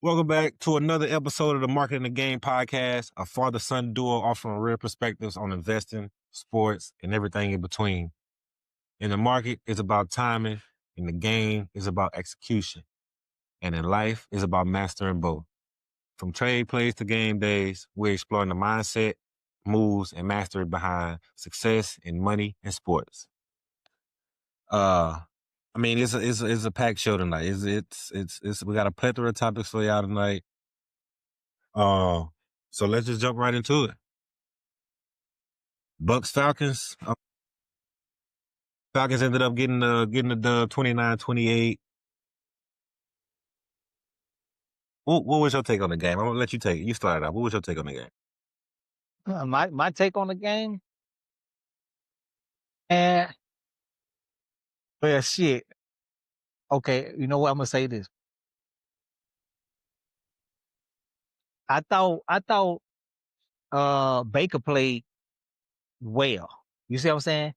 Welcome back to another episode of the Marketing the Game podcast, a father-son duo offering real perspectives on investing, sports, and everything in between. In the market, it's about timing. In the game, it's about execution. And in life, it's about mastering both. From trade plays to game days, we're exploring the mindset, moves, and mastery behind success in money and sports. It's a packed show tonight. We got a plethora of topics for y'all tonight. So let's just jump right into it. Bucs Falcons. Falcons ended up getting the dub 29-28. What was your take on the game? I'm gonna let you take it. You started out. What was your take on the game? My take on the game, and well, shit. Okay, you know what? I'm gonna say this. I thought Baker played well. You see what I'm saying?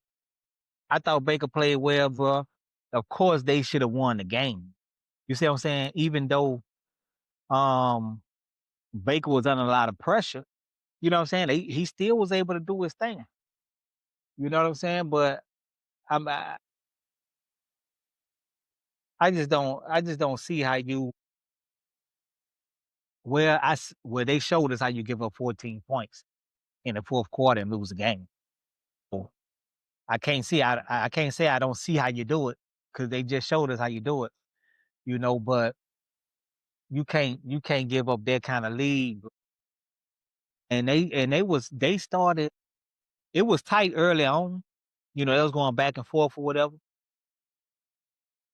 I thought Baker played well, bro. Of course, they should have won the game. You see what I'm saying? Even though Baker was under a lot of pressure, you know what I'm saying? He still was able to do his thing. You know what I'm saying? But I just don't see how you where they showed us how you give up 14 points in the fourth quarter and lose the game. So I can't say I don't see how you do it because they just showed us how you do it, but you can't give up that kind of lead. And they started, it was tight early on. It was going back and forth or whatever.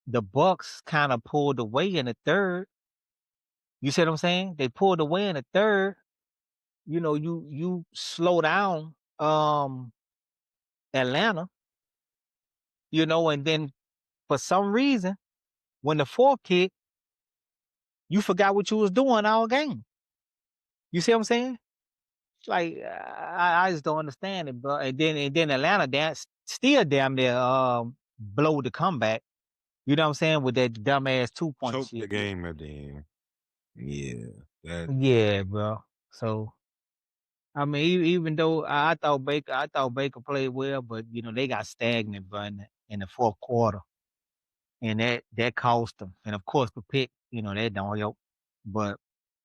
The Bucs kind of pulled away in the third. You see what I'm saying? They pulled away in the third. You slow down Atlanta, and then for some reason, when the fourth kick, you forgot what you was doing all game. You see what I'm saying? It's like I just don't understand it, bro. And then Atlanta still damn near blow the comeback. You know what I'm saying? With that dumbass 2-point Choked shit. the game at the end. Yeah. Yeah, bro. So I mean, even though I thought Baker played well, but they got stagnant, bro, in the fourth quarter. And that cost them. And of course the pick, that don't help. But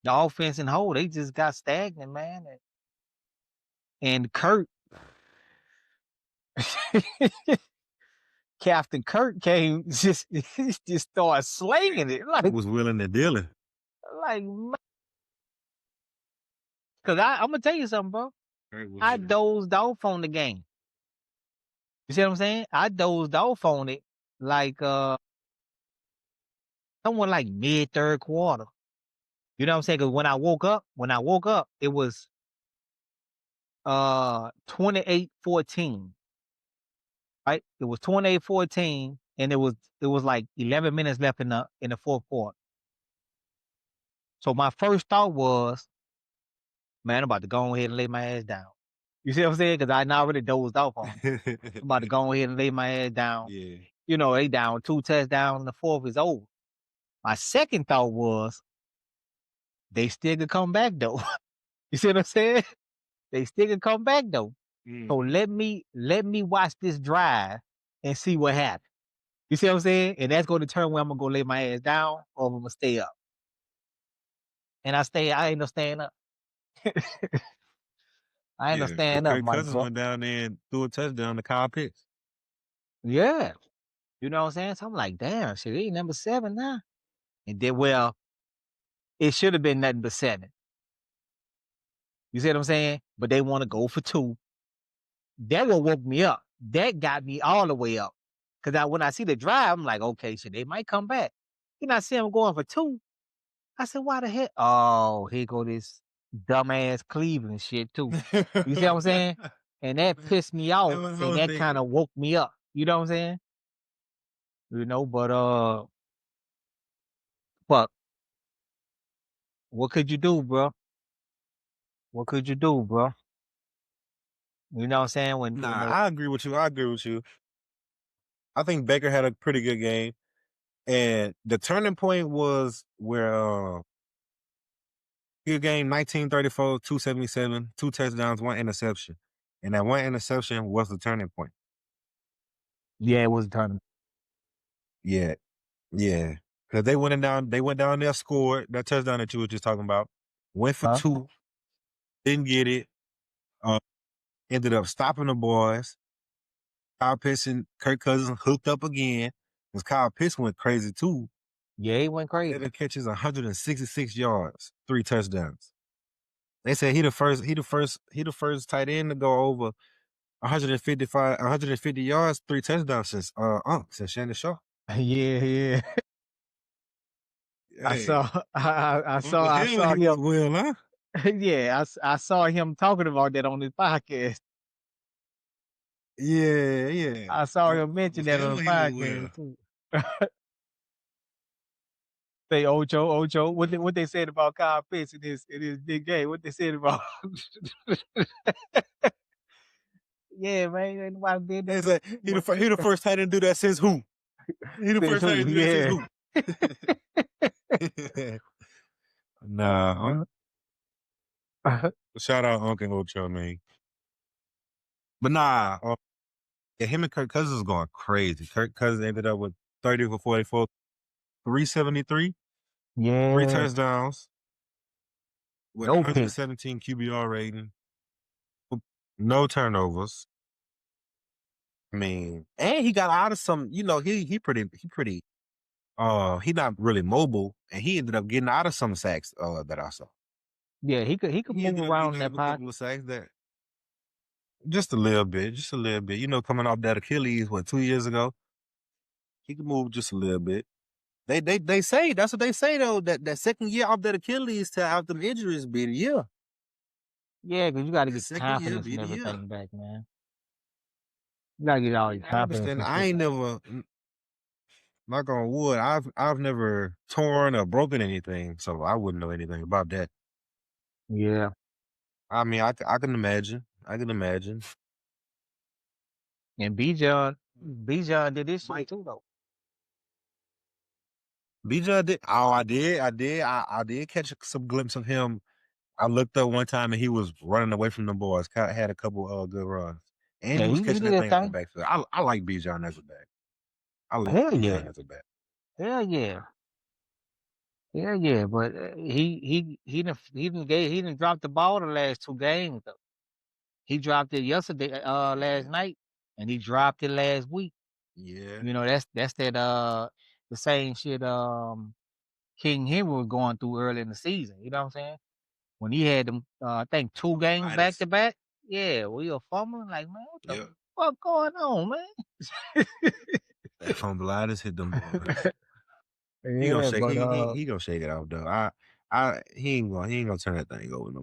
the offense and whole, they just got stagnant, man. And Kurt, Captain Kurt came just started slinging it. He was willing to deal it. Cause I'm gonna tell you something, bro. I dozed off on the game. You see what I'm saying? I dozed off on it like someone like mid third quarter. You know what I'm saying? Cause when I woke up, it was 28-14. Right? It was 28-14, and it was like 11 minutes left in the fourth quarter. So my first thought was, man, I'm about to go ahead and lay my ass down. You see what I'm saying? Because I already dozed off on it. I'm about to go ahead and lay my ass down. Yeah. They down 2 touchdowns, the fourth is over. My second thought was, they still could come back though. You see what I'm saying? They still could come back though. So let me watch this drive and see what happens. You see what I'm saying? And that's going to determine where I'm gonna go lay my ass down or I'm gonna stay up. And I ain't no staying up. I ain't no staying up, Kirk Cousins went down there and threw a touchdown to Kyle Pitts. Yeah. You know what I'm saying? So I'm like, damn, shit, he ain't number 7 now. And then, well, it should have been nothing but 7. You see what I'm saying? But they want to go for 2. That what woke me up. That got me all the way up. Because when I see the drive, I'm like, okay, shit, they might come back. Then I see them going for 2. I said, why the heck? Oh, here go this dumbass Cleveland shit too. You see what I'm saying? And that pissed me off. And that kind of woke me up. You know what I'm saying? But what could you do, bro? What could you do, bro? You know what I'm saying? I agree with you. I think Baker had a pretty good game. And the turning point was where Good game, 1934, 277, 2 touchdowns, 1 interception. And that 1 interception was the turning point. Yeah, it was a tournament. Yeah. Yeah. Because they went down there, scored that touchdown that you were just talking about. Went for 2, didn't get it. Ended up stopping the boys. Kyle Pitts and Kirk Cousins hooked up again. Because Kyle Pitts went crazy too. Yeah, he went crazy. 7 catches, 166 yards, 3 touchdowns. They said he the first tight end to go over 150 yards, 3 touchdowns since Shannon Shaw. Yeah. Hey, I saw him. Well, huh? Yeah, I saw him talking about that on his podcast. Yeah. I saw him mention that on the podcast too. Say Ocho, what they said about Kyle Pitts in his big game? What they said about? Yeah, man, ain't nobody did They that. said he the first tight end to do that since who? He the first tight end to do that since who? Nah. Shout out Uncle Ocho, man. But nah, yeah, him and Kirk Cousins was going crazy. Kirk Cousins ended up with 30 for 44, 373, 3 Yeah, touchdowns with no pick. 117 QBR rating, no turnovers. I mean, and he got out of some, he pretty he not really mobile, and he ended up getting out of some sacks that I saw. Yeah, he could move around in that a pocket. couple of sacks that just a little bit. Coming off that Achilles 2 years ago, he could move just a little bit. They say that's what they say though, that second year off that Achilles to out them injuries be the year. Yeah, because you got to The get second year confidence be and the year. everything back, man. You gotta get all your I confidence. understand. and I shit. ain't never, knock on wood, I've never torn or broken anything, so I wouldn't know anything about that. Yeah, I mean, I can imagine. and Bijan did this shit too though. Bijan did. Oh, I did. I did catch some glimpse of him. I looked up one time and he was running away from the boys. Had a couple good runs, and Yeah, he was he catching did that that thing out the thing. backfield. I like Bijan as a back. I like Hell Bijan yeah, as a back. hell yeah, hell yeah. But he didn't drop the ball the last 2 games though. He dropped it yesterday, last night, and he dropped it last week. Yeah. That's that the same shit King Henry was going through early in the season. You know what I'm saying? When he had them, I think 2 games back to back. Yeah, we were fumbling like, man, what the fuck going on, man? That fumbleitis hit them boys. Yeah, He gonna shake. but He gonna shake it off though. He ain't gonna turn that thing over no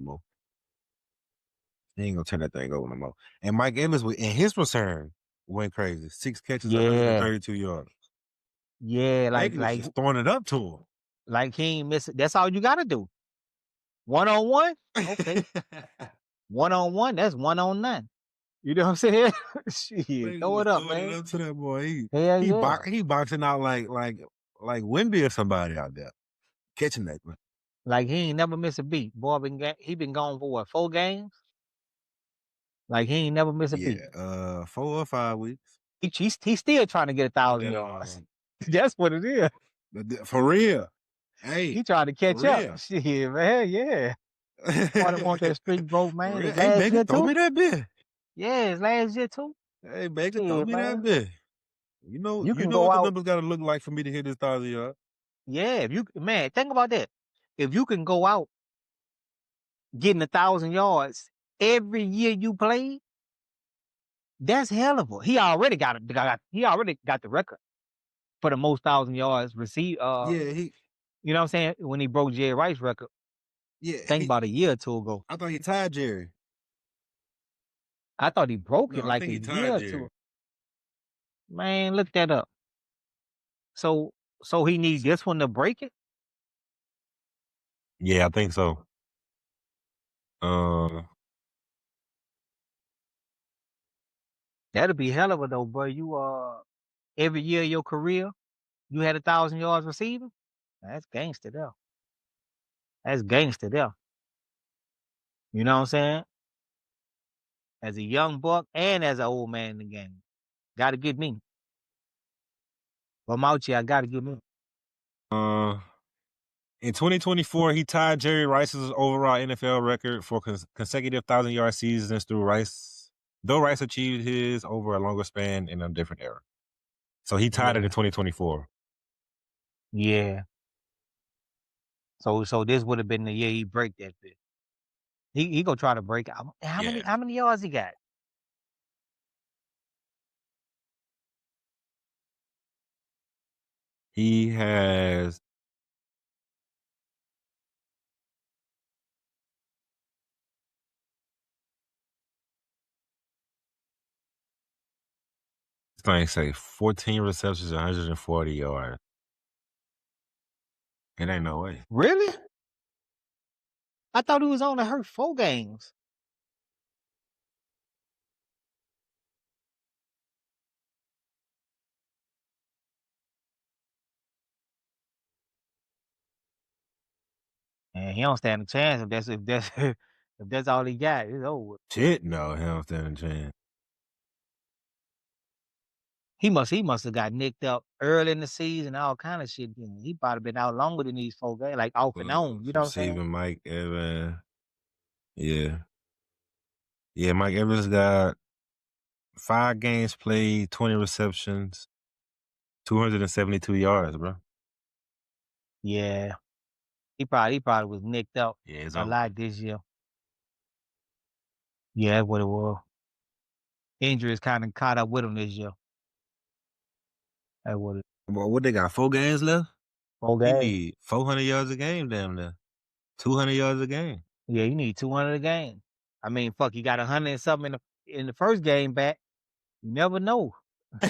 more. And Mike Evans in his return went crazy. 6 catches, 132 yards. Yeah, Baker was just throwing it up to him. Like he ain't missing. That's all you gotta do. 1-on-1, okay. 1-on-1, that's 1 on none. You know what I'm saying? Shit, throw it up, man. It up to that boy. He boxing out like Wimby or somebody out there catching that one. Like he ain't never missed a beat. Boy, he been gone for what, 4 games? Like he ain't never missed a beat. 4 or 5 weeks. He's still trying to get 1,000 yards. That's what it is. For real. Hey, he trying to catch up. Shit, man, yeah. I want that streak broke, man. Hey, Baker, throw me that bit. Yeah, his last year too. Hey, Baker, throw me that bit. You know what the numbers got to look like for me to hit this 1,000 yards. Yeah, think about that. If you can go out getting 1,000 yards every year you play, that's hell of a. He already got the record for the most 1,000 yards received. You know what I'm saying? When he broke Jerry Rice's record. Yeah. Think about a year or 2 ago. I thought he tied Jerry. I thought he broke it like a year or 2. Man, look that up. So he needs this one to break it? Yeah, I think so. That'll be hell of a though, bro. You every year of your career, you had 1,000 yards receiving. That's gangster there. You know what I'm saying? As a young buck and as an old man in the game. Gotta get me. If I'm out here, I gotta get me. In 2024, he tied Jerry Rice's overall NFL record for consecutive 1,000-yard seasons though Rice achieved his over a longer span in a different era. So he tied it in 2024. Yeah. So this would have been the year he break that bit. He gonna try to break out. How many yards he got? He has thing say 14 receptions, 140 yards. It ain't no way. Really? I thought he was only hurt 4 games. And he don't stand a chance if that's all he got. It's over. Shit, no, he don't stand a chance. He must have got nicked up early in the season, all kind of shit. Then he probably been out longer than these 4 games, like off and on. You know what I'm saying? Receiving Mike Evans. Yeah. Yeah, Mike Evans got 5 games played, 20 receptions, 272 yards, bro. Yeah. He probably was nicked up a lot this year. Yeah, that's what it was. Injuries kind of caught up with him this year. That's what it. Well, what they got? 4 games left? 4 He games. need 400 yards a game, damn near. 200 yards a game. Yeah, you need 200 a game. I mean, fuck, you got 100 and something in the first game back. You never know. You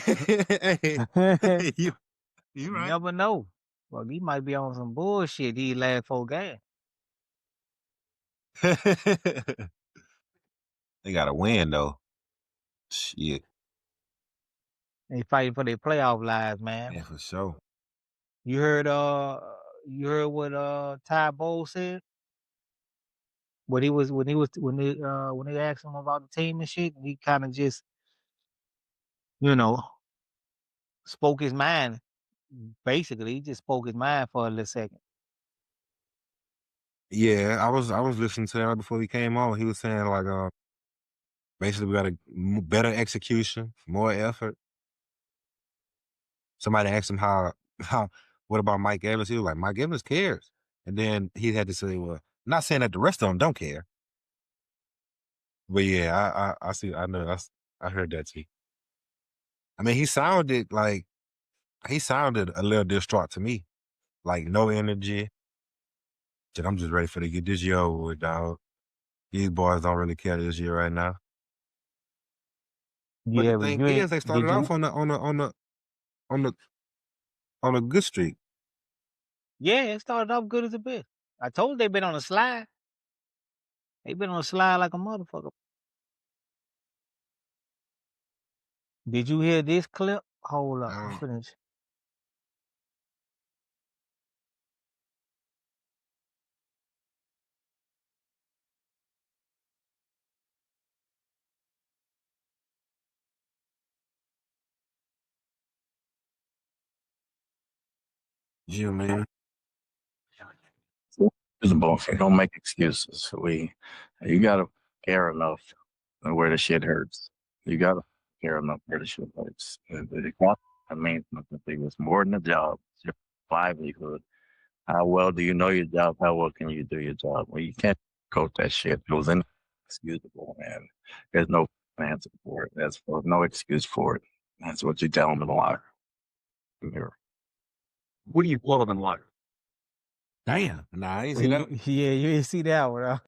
right. Never know. Well, he might be on some bullshit these last 4 games. They got to win though. Shit. They fighting for their playoff lives, man. Yeah, for sure. You heard what Ty Bowles said? When they asked him about the team and shit, he kind of just, spoke his mind. Basically, he just spoke his mind for a little second. Yeah, I was listening to that right before he came on. He was saying like, basically we got a better execution, more effort. Somebody asked him what about Mike Evans? He was like, Mike Evans cares. And then he had to say, well, not saying that the rest of them don't care. But yeah, I see, I know, I heard that too. I mean, he sounded a little distraught to me. Like no energy. Shit, I'm just ready for to get this year over with, dog. These boys don't really care this year right now. But Yeah, the but thing is, they started off on a good streak. Yeah, it started off good as a bitch. I told you they've been on a slide. They've been on a slide like a motherfucker. Did you hear this clip? Hold up, I'm finished. Yeah, man. It's bullshit. Don't make excuses. You gotta care enough where the shit hurts. You gotta care enough where the shit hurts. It means nothing. It's more than a job. It's your livelihood. How well do you know your job? How well can you do your job? Well, you can't coach that shit. It was inexcusable, man. There's no answer for it. There's no excuse for it. That's what you tell them in the locker room. What do you call them in locker? Damn. Nah, I ain't see that. Yeah, you didn't see that one, huh?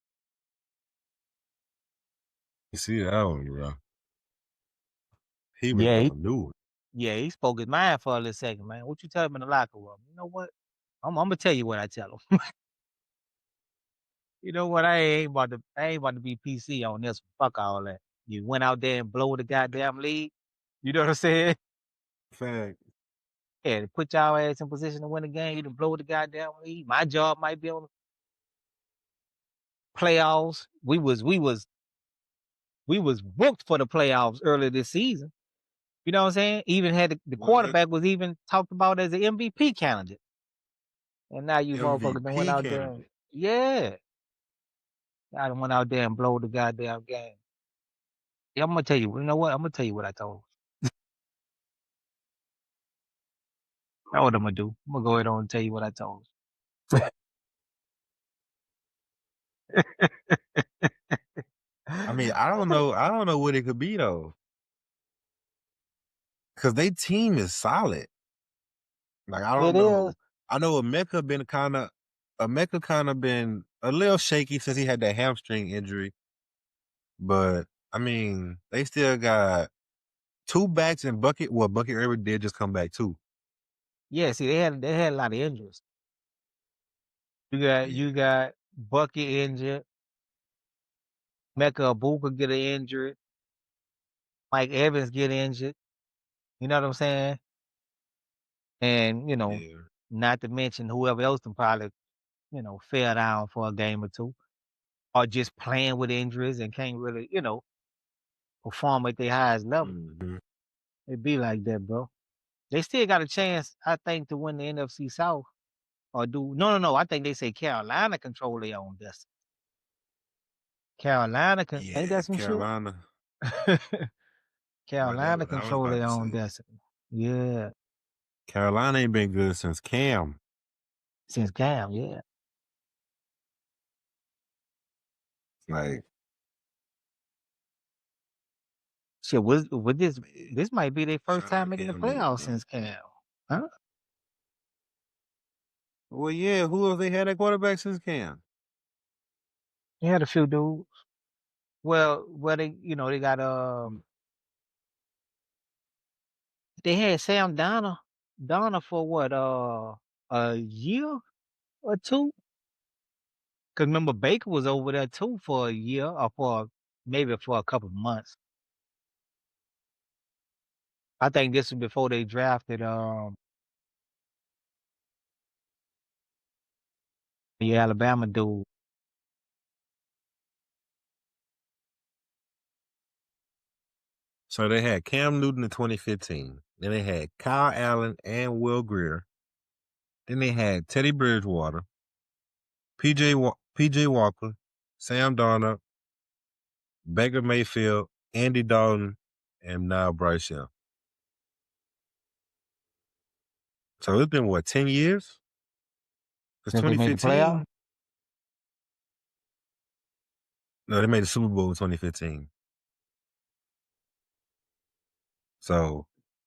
You see that one, bro. He knew it. Yeah, he spoke his mind for a little second, man. What you tell him in the locker room? You know what? I'm gonna tell you what I tell him. You know what? I ain't about to be PC on this. Fuck all that. You went out there and blow the goddamn lead. You know what I'm saying? Fact. Yeah, to put y'all ass in position to win the game, you done blow the goddamn lead. My job might be on playoffs. We was booked for the playoffs earlier this season. You know what I'm saying? Even had the quarterback was even talked about as an MVP candidate. And now you motherfuckers done went out there. Yeah. I done went out there and blow the goddamn game. Yeah, I'm gonna tell you. You know what? I'm gonna tell you what I told. That's what I'm gonna do. I'm gonna go ahead on and tell you what I told. I mean, I don't know what it could be though, because they team is solid. Like I don't know. I know Emeka kind of been a little shaky since he had that hamstring injury, but I mean, they still got two backs in Bucket. Well, Bucket Irving did just come back too. Yeah, see, they had a lot of injuries. You got Bucket injured, Mecca Abuka get an injury, Mike Evans get injured. You know what I'm saying? And not to mention whoever else can probably, fell down for a game or two, or just playing with injuries and can't really, perform at their highest level. Mm-hmm. It be like that, bro. They still got a chance, I think, to win the NFC South. Or no. I think they say Carolina control their own destiny. Carolina ain't that some Carolina. shit? Carolina control their own destiny. Yeah. Carolina ain't been good since Cam. Yeah. Like shit, with this might be their first time making the playoffs since Cam. Huh? Well, yeah, who have they had at quarterback since Cam? They had a few dudes. Well, they got they had Sam Donner for what a year or two. Cause remember Baker was over there too for a year or maybe for a couple of months. I think this was before they drafted the Alabama dude. So they had Cam Newton in 2015. Then they had Kyle Allen and Will Grier. Then they had Teddy Bridgewater, PJ Walker, Sam Darnold, Baker Mayfield, Andy Dalton, and now Bryce Young. So it's been 10 years? It's 2015. No, they made the Super Bowl in 2015. So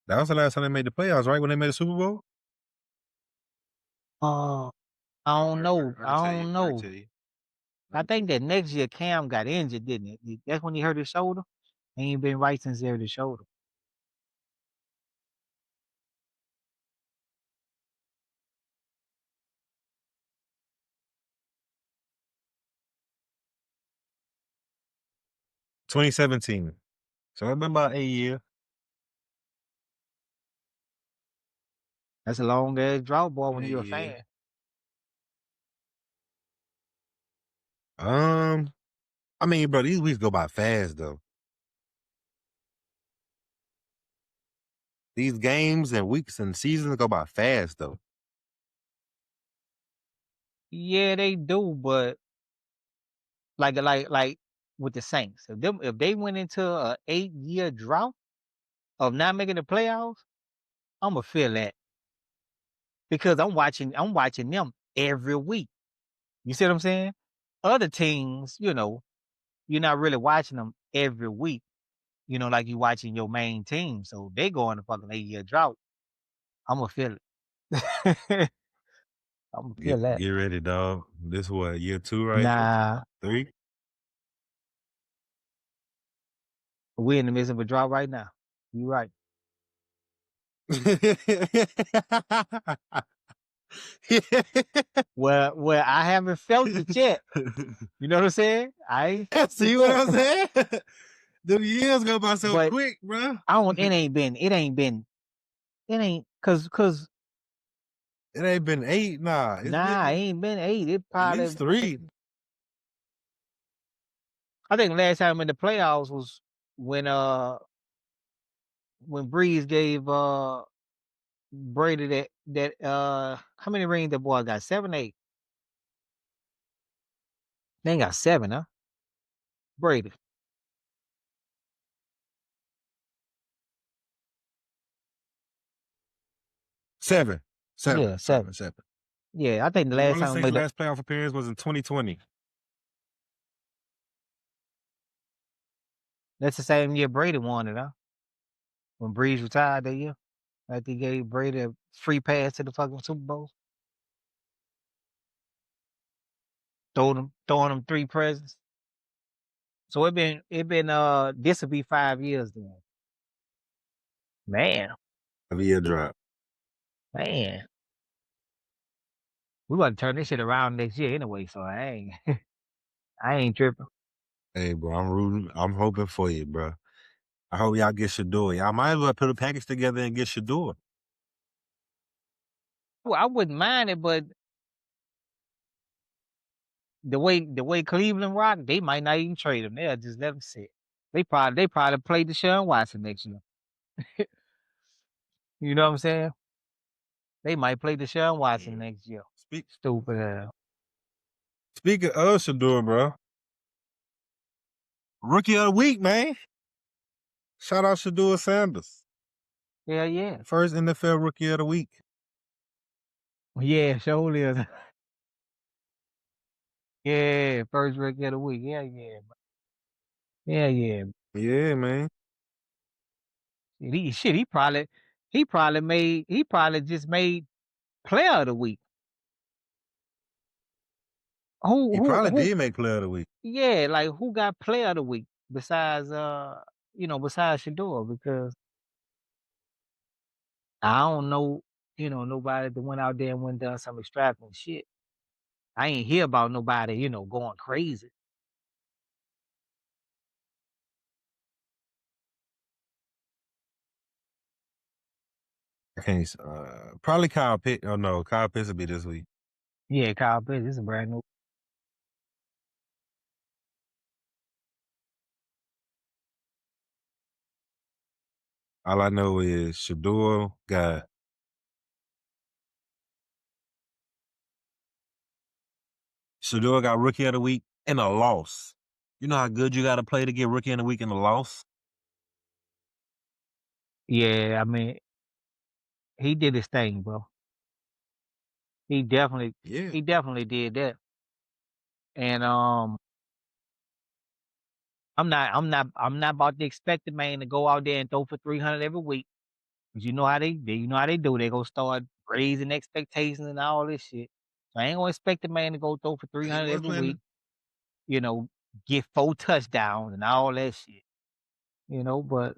that was the last time they made the playoffs, right? When they made the Super Bowl? I don't know. I think that next year Cam got injured, didn't it? That's when he hurt his shoulder. He ain't been right since he hurt his shoulder. $2017. So it's been about 8 years. That's a long ass drought, boy, when you're a fan. I mean, bro, these weeks go by fast though. These games and weeks and seasons go by fast though. Yeah, they do, but like with the Saints, if they went into a 8-year drought of not making the playoffs, I'm gonna feel that because I'm watching them every week. You see what I'm saying? Other teams, you're not really watching them every week. Like you watching your main team. So they go on a fucking 8-year drought. I'm gonna feel it. I'm gonna feel that. Get ready, dog. This is what, year 2, right? Nah. 3? We're in the midst of a drought right now. You're right. Well, I haven't felt it yet. You know what I'm saying? See what I'm saying? The years go by so quick, bro. It ain't been cause it ain't been 8, nah. It ain't been 8. It probably at least 3. I think last time in the playoffs was when Breeze gave Brady that how many rings the boy got? 7, 8. They ain't got 7, huh? Brady. Seven. Yeah, 7. Yeah, I think the last time His last playoff appearance was in 2020. That's the same year Brady won it, huh? When Breeze retired that year, like he gave Brady a free pass to the fucking Super Bowl, throwing them 3 presents. So it been this will be 5 years then. Man, Of a year drop. man, we about to turn this shit around next year anyway. So I ain't tripping. Hey, bro, I'm rooting. I'm hoping for you, bro. I hope y'all get Shador. Y'all might as well put a package together and get Shador. Well, I wouldn't mind it, but the way Cleveland rock, they might not even trade him. They'll just let him sit. They probably play Deshaun Watson next year. You know what I'm saying? They might play Deshaun Watson next year. Stupid ass. Speaking of Shador, bro, Rookie of the Week, man. Shout out Shador Sanders. Yeah. First NFL Rookie of the Week. Yeah, sure is. Yeah, first Rookie of the Week. Yeah. Yeah, man. He probably just made Player of the Week. He probably did make Player of the Week. Yeah, like who got Player of the Week besides besides Shador? Because I don't know, nobody that went out there and went done some extravagant shit. I ain't hear about nobody, going crazy. I can't. Probably Kyle Pitts. Oh no, Kyle Pitts will be this week. Yeah, Kyle Pitts. This is brand new. All I know is Shador got Rookie of the Week and a loss. You know how good you got to play to get Rookie of the Week and a loss? Yeah, I mean, he did his thing, bro. He definitely did that. And I'm not about to expect the man to go out there and throw for 300 every week. Cause you know how they do. They gonna start raising expectations and all this shit. So I ain't gonna expect the man to go throw for 300 every week. Get 4 touchdowns and all that shit. But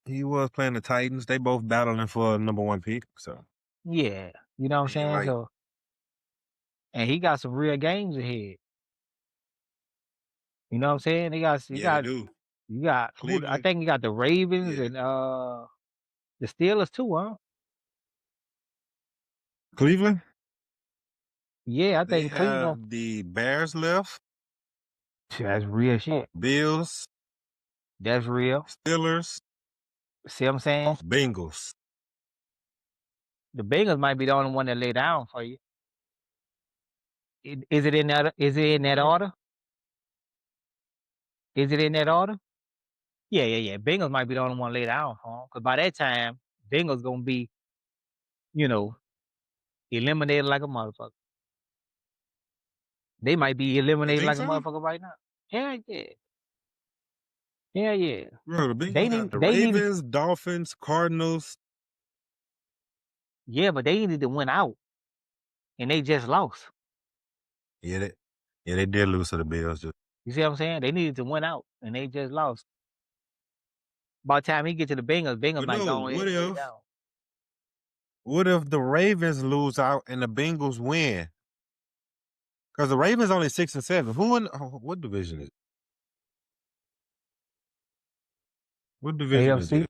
he was playing the Titans. They both battling for a number 1 pick. So yeah, you know what I'm saying. Right. So, and he got some real games ahead. You know what I'm saying? They do. You got who? I think you got the Ravens and the Steelers too, huh? Cleveland? Yeah, I They think have Cleveland. the Bears left. That's real shit. Bills. That's real. Steelers. See what I'm saying? Bengals. The Bengals might be the only one that lay down for you. Is it in that? Is it in that order? Is it in that order? Yeah. Bengals might be the only one lay down for him. Because by that time, Bengals gonna be, eliminated like a motherfucker. They might be eliminated like a motherfucker right now. Yeah. Bro, the Bengals got the they needed, Ravens, Dolphins, Cardinals. yeah, but they needed to win out, and they just lost. Yeah, they did lose to the Bills. You see what I'm saying? They needed to win out, and they just lost. By the time he get to the Bengals might go ahead and lay down. What if the Ravens lose out and the Bengals win? Because the Ravens only 6 and 7. What division is it? What division is it?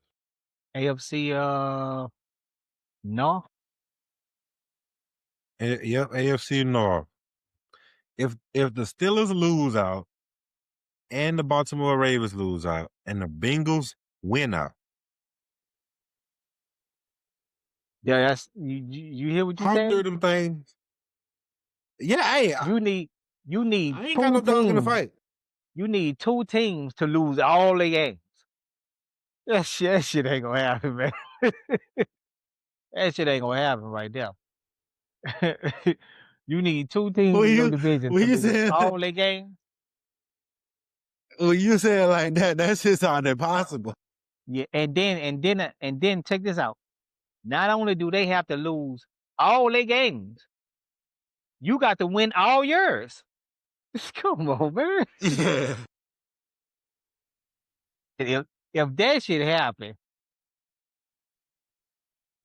AFC North. Yep, AFC North. If the Steelers lose out and the Baltimore Ravens lose out, and the Bengals win out. Yeah, that's you hear what you How saying? through them things? Yeah, hey, You need I ain't got no two dog in the teams. fight. You need 2 teams to lose all their games. That shit ain't gonna happen, man. That shit ain't gonna happen right there. You need 2 teams When in your you division when to you lose saying all their games. when you saying like that, that's just not impossible. Yeah, and then check this out. Not only do they have to lose all their games, you got to win all yours. Come on, man. Yeah. If that shit happen,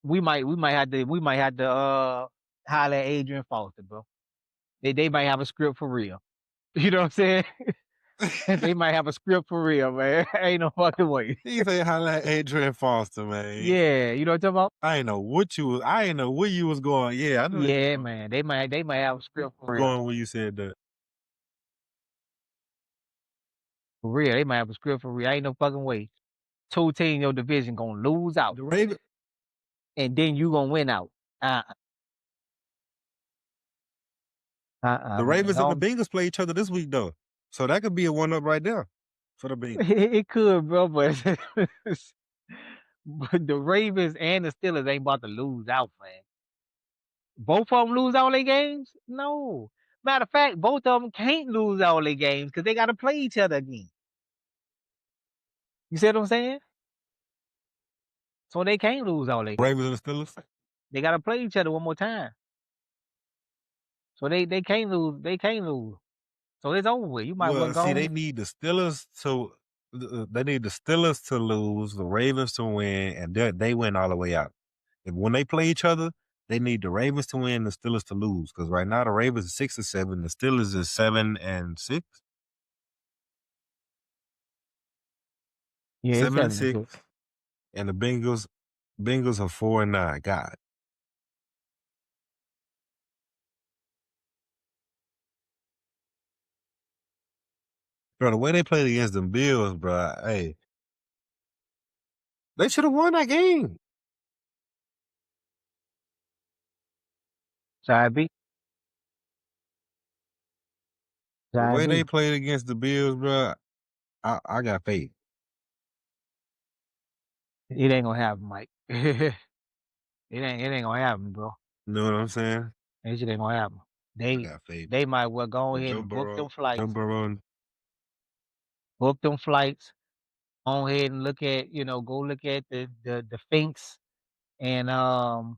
we might have to holler at Adrian Foster, bro. They might have a script for real. You know what I'm saying? They might have a script for real, man. Ain't no fucking way. You say holla at Adrian Foster, man. Yeah, you know what I'm talking about? I ain't know where you was going. Yeah, I know Yeah, man. They might have a script for real. going when you said that. For real, they might have a script for real. Ain't no fucking way. 2 teams in your division gonna lose out, The Ravens, and then you gonna win out. the Man. Ravens and the Don't- Bengals play each other this week though, so that could be a 1-up right there for the Bengals. It could, bro, but but the Ravens and the Steelers ain't about to lose out, man. Both of them lose all their games? No. Matter of fact, both of them can't lose all their games because they got to play each other again. You see what I'm saying? So they can't lose all their games. Ravens and the Steelers. They got to play each other one more time. So they can't lose. They can't lose. So it's over with. You might well Well, go. see, they need the Steelers to lose, the Ravens to win, and they win all the way out. If when they play each other, they need the Ravens to win, the Steelers to lose. Because right now the Ravens is 6-7, the Steelers is 7-6, Yeah, it's 7-6, and the Bengals are 4-9. God, bro, the way they played against the Bills, bro, hey, they should have won that game. Side B. The Side way B. they played against the Bills, bro, I got faith. It ain't gonna happen, Mike. It ain't gonna happen, bro. You know what I'm saying? That shit ain't gonna happen. I got faith. They might well go With ahead Joe and book Burrow, them flights. Joe Burrow, Book them flights. Go ahead and go look at the Sphinx and the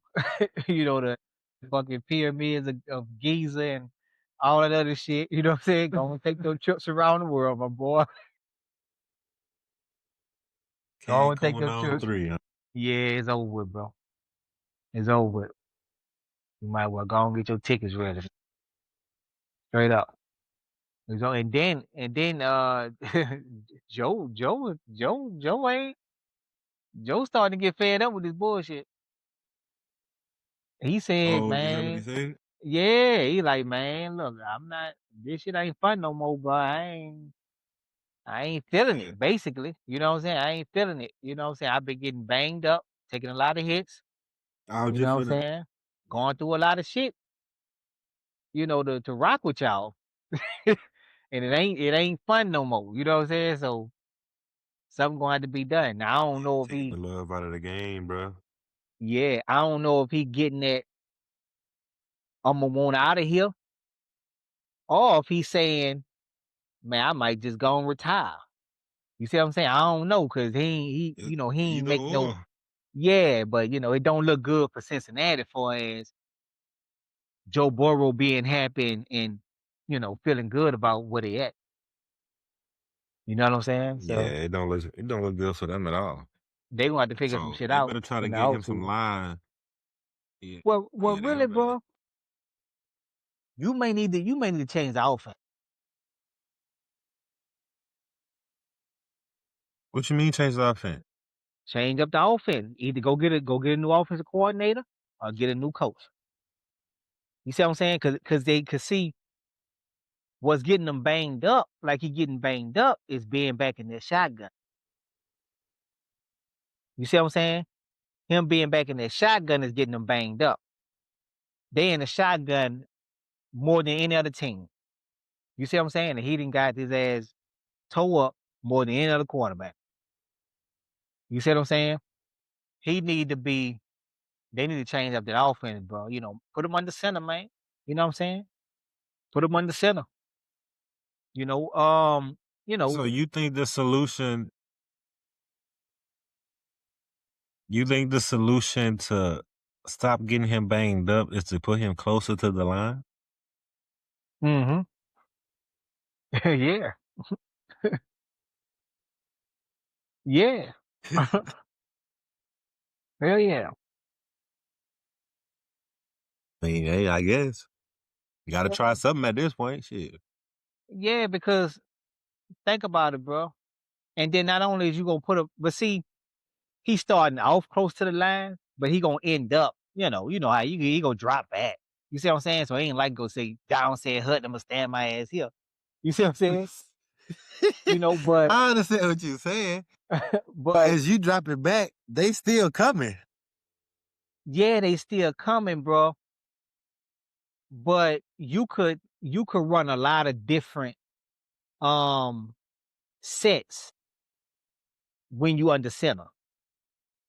fucking pyramids of Giza and all that other shit. You know what I'm saying? Go and take those trips around the world, my boy. Go and take Cancun those on trips. 3. Huh? Yeah, it's over with, bro. It's over with. You might well go and get your tickets ready. Straight up. And then Joe starting to get fed up with this bullshit. He said, Oh, you heard what he man, said? yeah, he like, man, look, this shit ain't fun no more, bro. I ain't feeling it, basically. You know what I'm saying? I ain't feeling it. You know what I'm saying? I've been getting banged up, taking a lot of hits. I was You just know what I'm finna. saying? Going through a lot of shit, to rock with y'all. And it ain't fun no more. You know what I'm saying? So something gonna have to be done. Now I don't know if Take the love out of the game, bro. I don't know if he getting that I'm gonna want out of here, or if he's saying, man, I might just go and retire. You see what I'm saying? I don't know, cause he ain't Either make no. or. Yeah, but it don't look good for Cincinnati for as Joe Burrow being happy and feeling good about where they at. You know what I'm saying? So Yeah, it don't look good for them at all. they gonna have to figure some So shit they out. better try to in the get him some offseason. line. Yeah. Well, Yeah, they really, better. bro, you may need to change the offense. What you mean change the offense? Change up the offense. Either go get a new offensive coordinator or get a new coach. You see what I'm saying? Cause see, what's getting him banged up, like he getting banged up, is being back in that shotgun. You see what I'm saying? Him being back in that shotgun is getting him banged up. They in the shotgun more than any other team. You see what I'm saying? And he done got his ass toe up more than any other quarterback. You see what I'm saying? He need to be. They need to change up that offense, bro. You know, put him under center, man. You know what I'm saying? Put him under center. You know, So you think the solution to stop getting him banged up is to put him closer to the line? Mm-hmm. Yeah. Yeah. Hell yeah. I mean, hey, I guess. You gotta try something at this point. Shit. Yeah, because think about it, bro. And then not only is you gonna put a, but see, he's starting off close to the line, but he gonna end up, you know how he gonna drop back. You see what I'm saying? So it ain't like go say down said hut, I'ma stand my ass here. You see what I'm saying? You know, but I understand what you're saying. but As you drop it back, they still coming. yeah, they still coming, bro. But you could run a lot of different sets when you under center.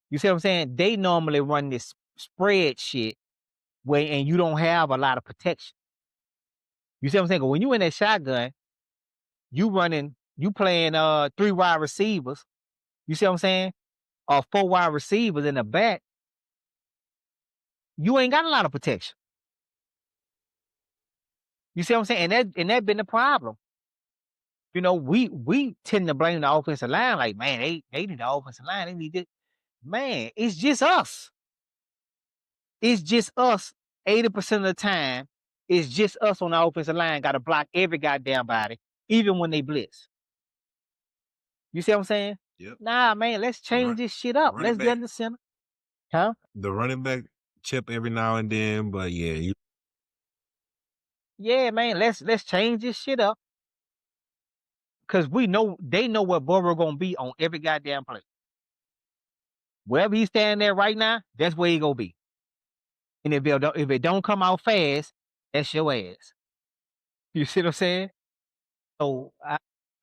You see what I'm saying? They normally run this spread shit where and you don't have a lot of protection. You see what I'm saying? 'Cause when you in that shotgun, you playing 3 wide receivers. You see what I'm saying? Or 4 wide receivers in the back. You ain't got a lot of protection. You see what I'm saying? And that been the problem. You know, we tend to blame the offensive line like, man, they need the offensive line. They need it. Man, it's just us. It's just us 80% of the time. It's just us on the offensive line got to block every goddamn body, even when they blitz. You see what I'm saying? Yep. Nah, man, let's change this shit up. running Let's back. get in the center. Huh? The running back chip every now and then, but yeah, Yeah, man, let's change this shit up. Cause they know where Burrow gonna be on every goddamn play. Wherever he's standing there right now, that's where he gonna be. And if it don't come out fast, that's your ass. You see what I'm saying? So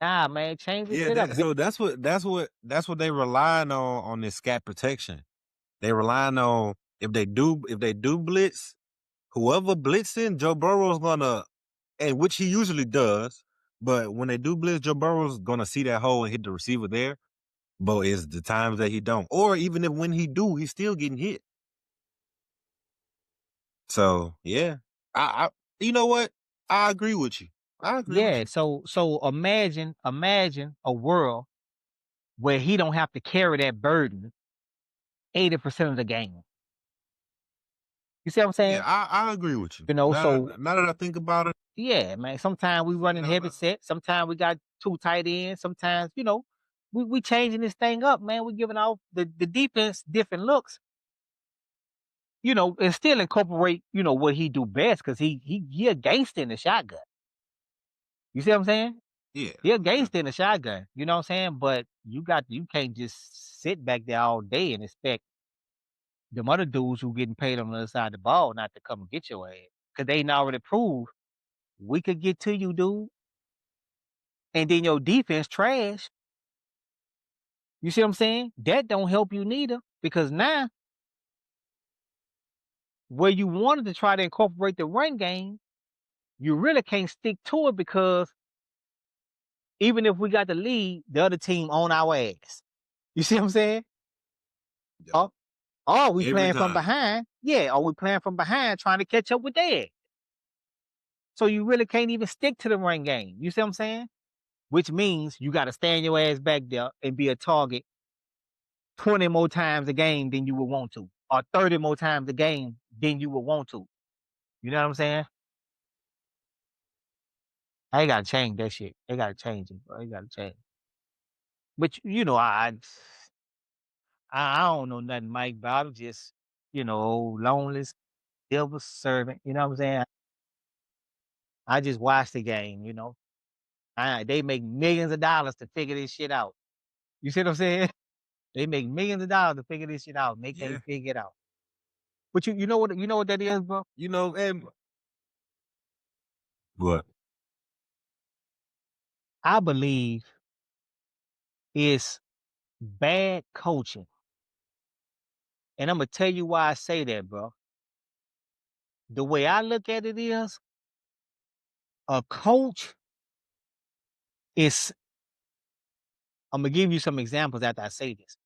nah, man, change this shit up. so that's what they relying on this scat protection. They relying on if they do blitz, whoever blitzing, Joe Burrow's gonna, and which he usually does. But when they do blitz, Joe Burrow's gonna see that hole and hit the receiver there. But it's the times that he don't, or even if when he do, he's still getting hit. So yeah, I you know what? I agree with you. Yeah, so imagine a world where he don't have to carry that burden 80% of the game. You see what I'm saying? Yeah, I agree with you. You know, now that I think about it, yeah, man. Sometimes we running heavy set. Sometimes we got 2 tight ends. Sometimes, we changing this thing up, man. We giving off the defense different looks. And still incorporate, what he do best because he a gangster in the shotgun. You see what I'm saying? yeah, He a gangster in the shotgun. You know what I'm saying? But you can't just sit back there all day and expect them other dudes who getting paid on the other side of the ball not to come and get your ass. Because they ain't already proved we could get to you, dude. And then your defense trash. You see what I'm saying? That don't help you neither. Because now, where you wanted to try to incorporate the run game, you really can't stick to it because even if we got the lead, the other team on our ass. You see what I'm saying? Yeah. Or we Every playing from time. behind. Yeah, or we playing from behind trying to catch up with that. So you really can't even stick to the run game. You see what I'm saying? Which means you got to stand your ass back there and be a target 20 more times a game than you would want to, or 30 more times a game than you would want to. You know what I'm saying? I gotta change that shit. They gotta change it, bro. They gotta change. But I don't know nothing, Mike, but I'm just, lonely devil servant. You know what I'm saying? I just watch the game, you know. They make millions of dollars to figure this shit out. You see what I'm saying? They make millions of dollars to figure this shit out. They can't figure it out. But you know what that is, bro? You know, and what? I believe it's bad coaching. And I'm gonna tell you why I say that, bro. The way I look at it is a coach is I'm gonna give you some examples after I say this.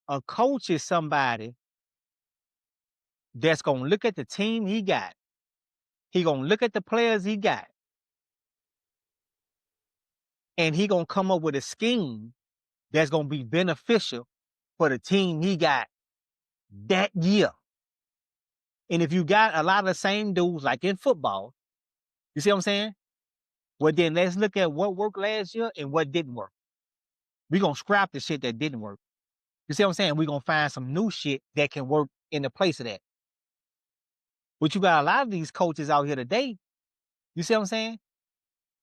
A coach is somebody that's gonna look at the team he got. He gonna look at the players he got. And he gonna come up with a scheme that's gonna be beneficial for the team he got that year. And if you got a lot of the same dudes like in football, you see what I'm saying? Well, then let's look at what worked last year and what didn't work. We're gonna scrap the shit that didn't work. You see what I'm saying? We're gonna find some new shit that can work in the place of that. But you got a lot of these coaches out here today. You see what I'm saying?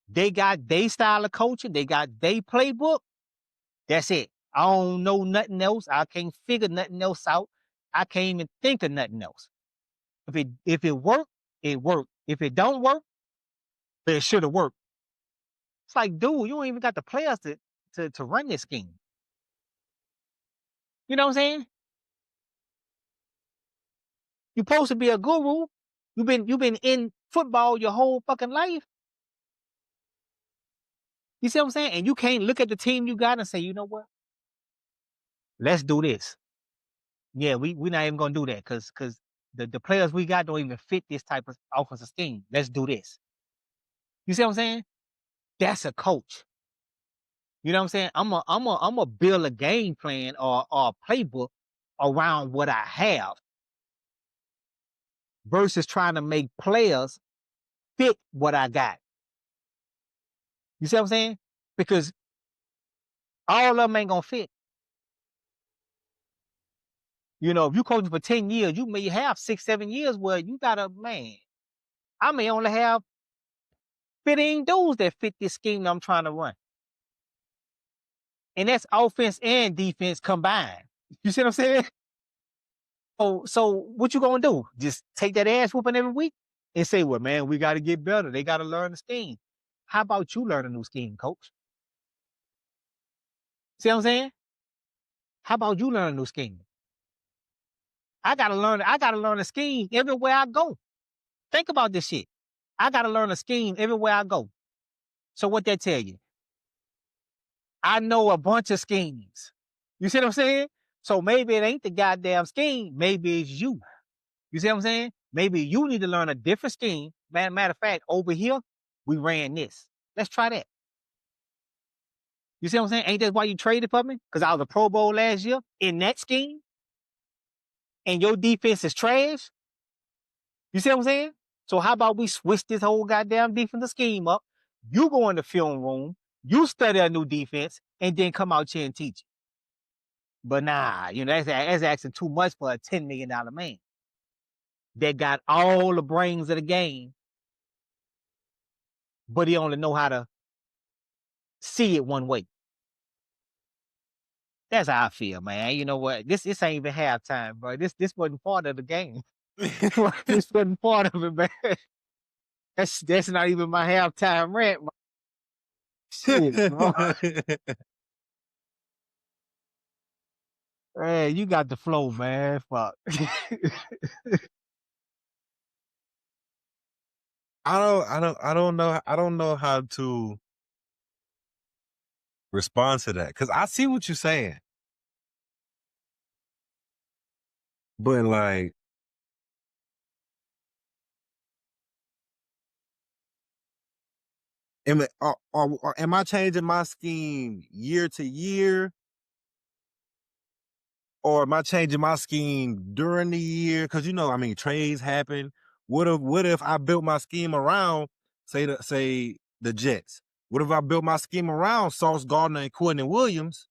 They got their style of coaching, they got their playbook. That's it. I don't know nothing else. I can't figure nothing else out. I can't even think of nothing else. If it worked, it worked. If it don't work, it should have worked. It's like, dude, you don't even got the players to run this scheme. You know what I'm saying? You're supposed to be a guru. You've been in football your whole fucking life. You see what I'm saying? And you can't look at the team you got and say, you know what? Let's do this. Yeah, we're not even gonna do that because the players we got don't even fit this type of offensive scheme. Let's do this. You see what I'm saying? That's a coach. You know what I'm saying? I'm a build a game plan or a playbook around what I have versus trying to make players fit what I got. You see what I'm saying? Because all of them ain't gonna fit. You know, if you coaching for 10 years, you may have 6, 7 years where you got a man. I may only have 15 dudes that fit this scheme that I'm trying to run. And that's offense and defense combined. You see what I'm saying? So what you gonna do? Just take that ass whooping every week and say, well, man, we got to get better. They got to learn the scheme. How about you learn a new scheme, coach? See what I'm saying? How about you learn a new scheme? I gotta learn a scheme everywhere I go. Think about this shit. I gotta learn a scheme everywhere I go. So what that tell you? I know a bunch of schemes. You see what I'm saying? So maybe it ain't the goddamn scheme. Maybe it's you. You see what I'm saying? Maybe you need to learn a different scheme. Matter of fact, over here, we ran this. Let's try that. You see what I'm saying? Ain't that why you traded for me? Because I was a Pro Bowl last year in that scheme. And your defense is trash. You see what I'm saying? So how about we switch this whole goddamn defensive scheme up? You go in the film room, you study a new defense, and then come out here and teach it. But nah, you know, that's asking too much for a $10 million man that got all the brains of the game, but he only know how to see it one way. That's how I feel, man. You know what? This ain't even halftime, bro. This wasn't part of the game. This wasn't part of it, man. That's not even my halftime rant. Shit, bro. Man, you got the flow, man. Fuck. I don't know how to respond to that because I see what you're saying, but like, am I changing my scheme year to year, or am I changing my scheme during the year? Because you know, I mean, trades happen. What if I built my scheme around say the Jets? What if I built my scheme around Sauce Gardner and Quentin Williams?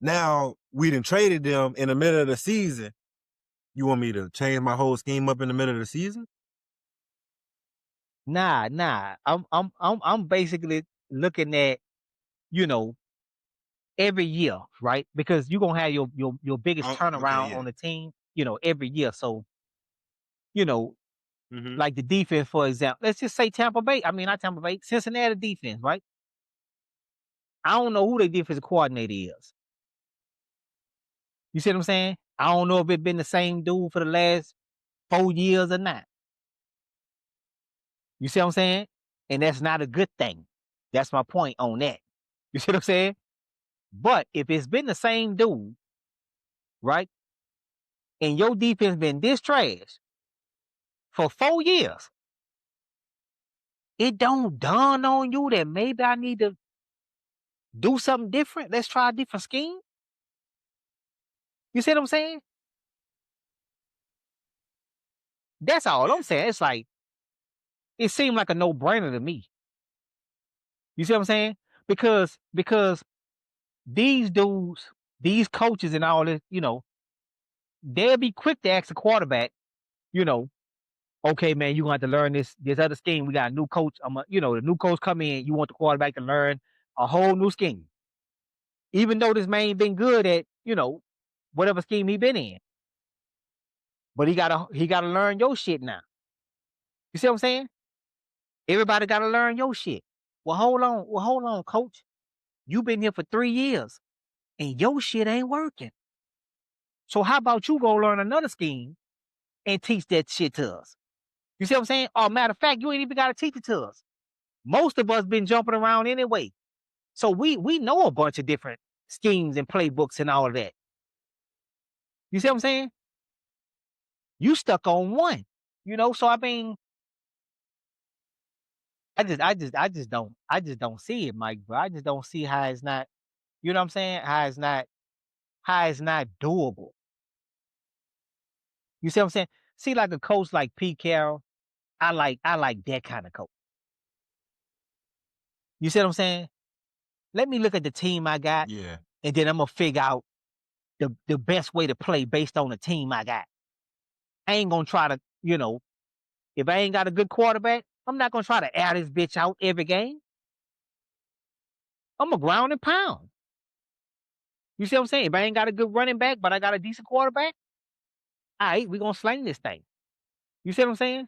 Now we done traded them in the middle of the season. You want me to change my whole scheme up in the middle of the season? Nah. I'm basically looking at, you know, every year, right? Because you're gonna have your biggest turnaround on the team, you know, every year. So, you know, like the defense, for example, let's just say Tampa Bay. I mean, not Tampa Bay, Cincinnati defense, right? I don't know who their defensive coordinator is. You see what I'm saying? I don't know if it's been the same dude for the last 4 years or not. You see what I'm saying? And that's not a good thing. That's my point on that. You see what I'm saying? But if it's been the same dude, right? And your defense been this trash for 4 years, it don't dawn on you that maybe I need to do something different. Let's try a different scheme. You see what I'm saying? That's all I'm saying. It's like, it seemed like a no-brainer to me. You see what I'm saying? Because these dudes, these coaches and all this, you know, they'll be quick to ask the quarterback, you know, okay, man, you're going to have to learn this other scheme. We got a new coach. You know, the new coach come in, you want the quarterback to learn a whole new scheme. Even though this man been good at, you know, whatever scheme he been in. But he gotta learn your shit now. You see what I'm saying? Everybody gotta learn your shit. Well, hold on, coach. You been here for 3 years and your shit ain't working. So how about you go learn another scheme and teach that shit to us? You see what I'm saying? Oh, matter of fact, you ain't even gotta teach it to us. Most of us been jumping around anyway. So we know a bunch of different schemes and playbooks and all of that. You see what I'm saying? You stuck on one, you know. So I mean, I just don't see it, Mike, bro. I just don't see how it's not, you know what I'm saying? How it's not doable. You see what I'm saying? See, like a coach like Pete Carroll, I like that kind of coach. You see what I'm saying? Let me look at the team I got, Yeah. and then I'm gonna figure out the best way to play based on the team I got. I ain't gonna try to, you know, if I ain't got a good quarterback, I'm not gonna try to air this bitch out every game. I'm a ground and pound. You see what I'm saying? If I ain't got a good running back, but I got a decent quarterback, all right, we're gonna sling this thing. You see what I'm saying?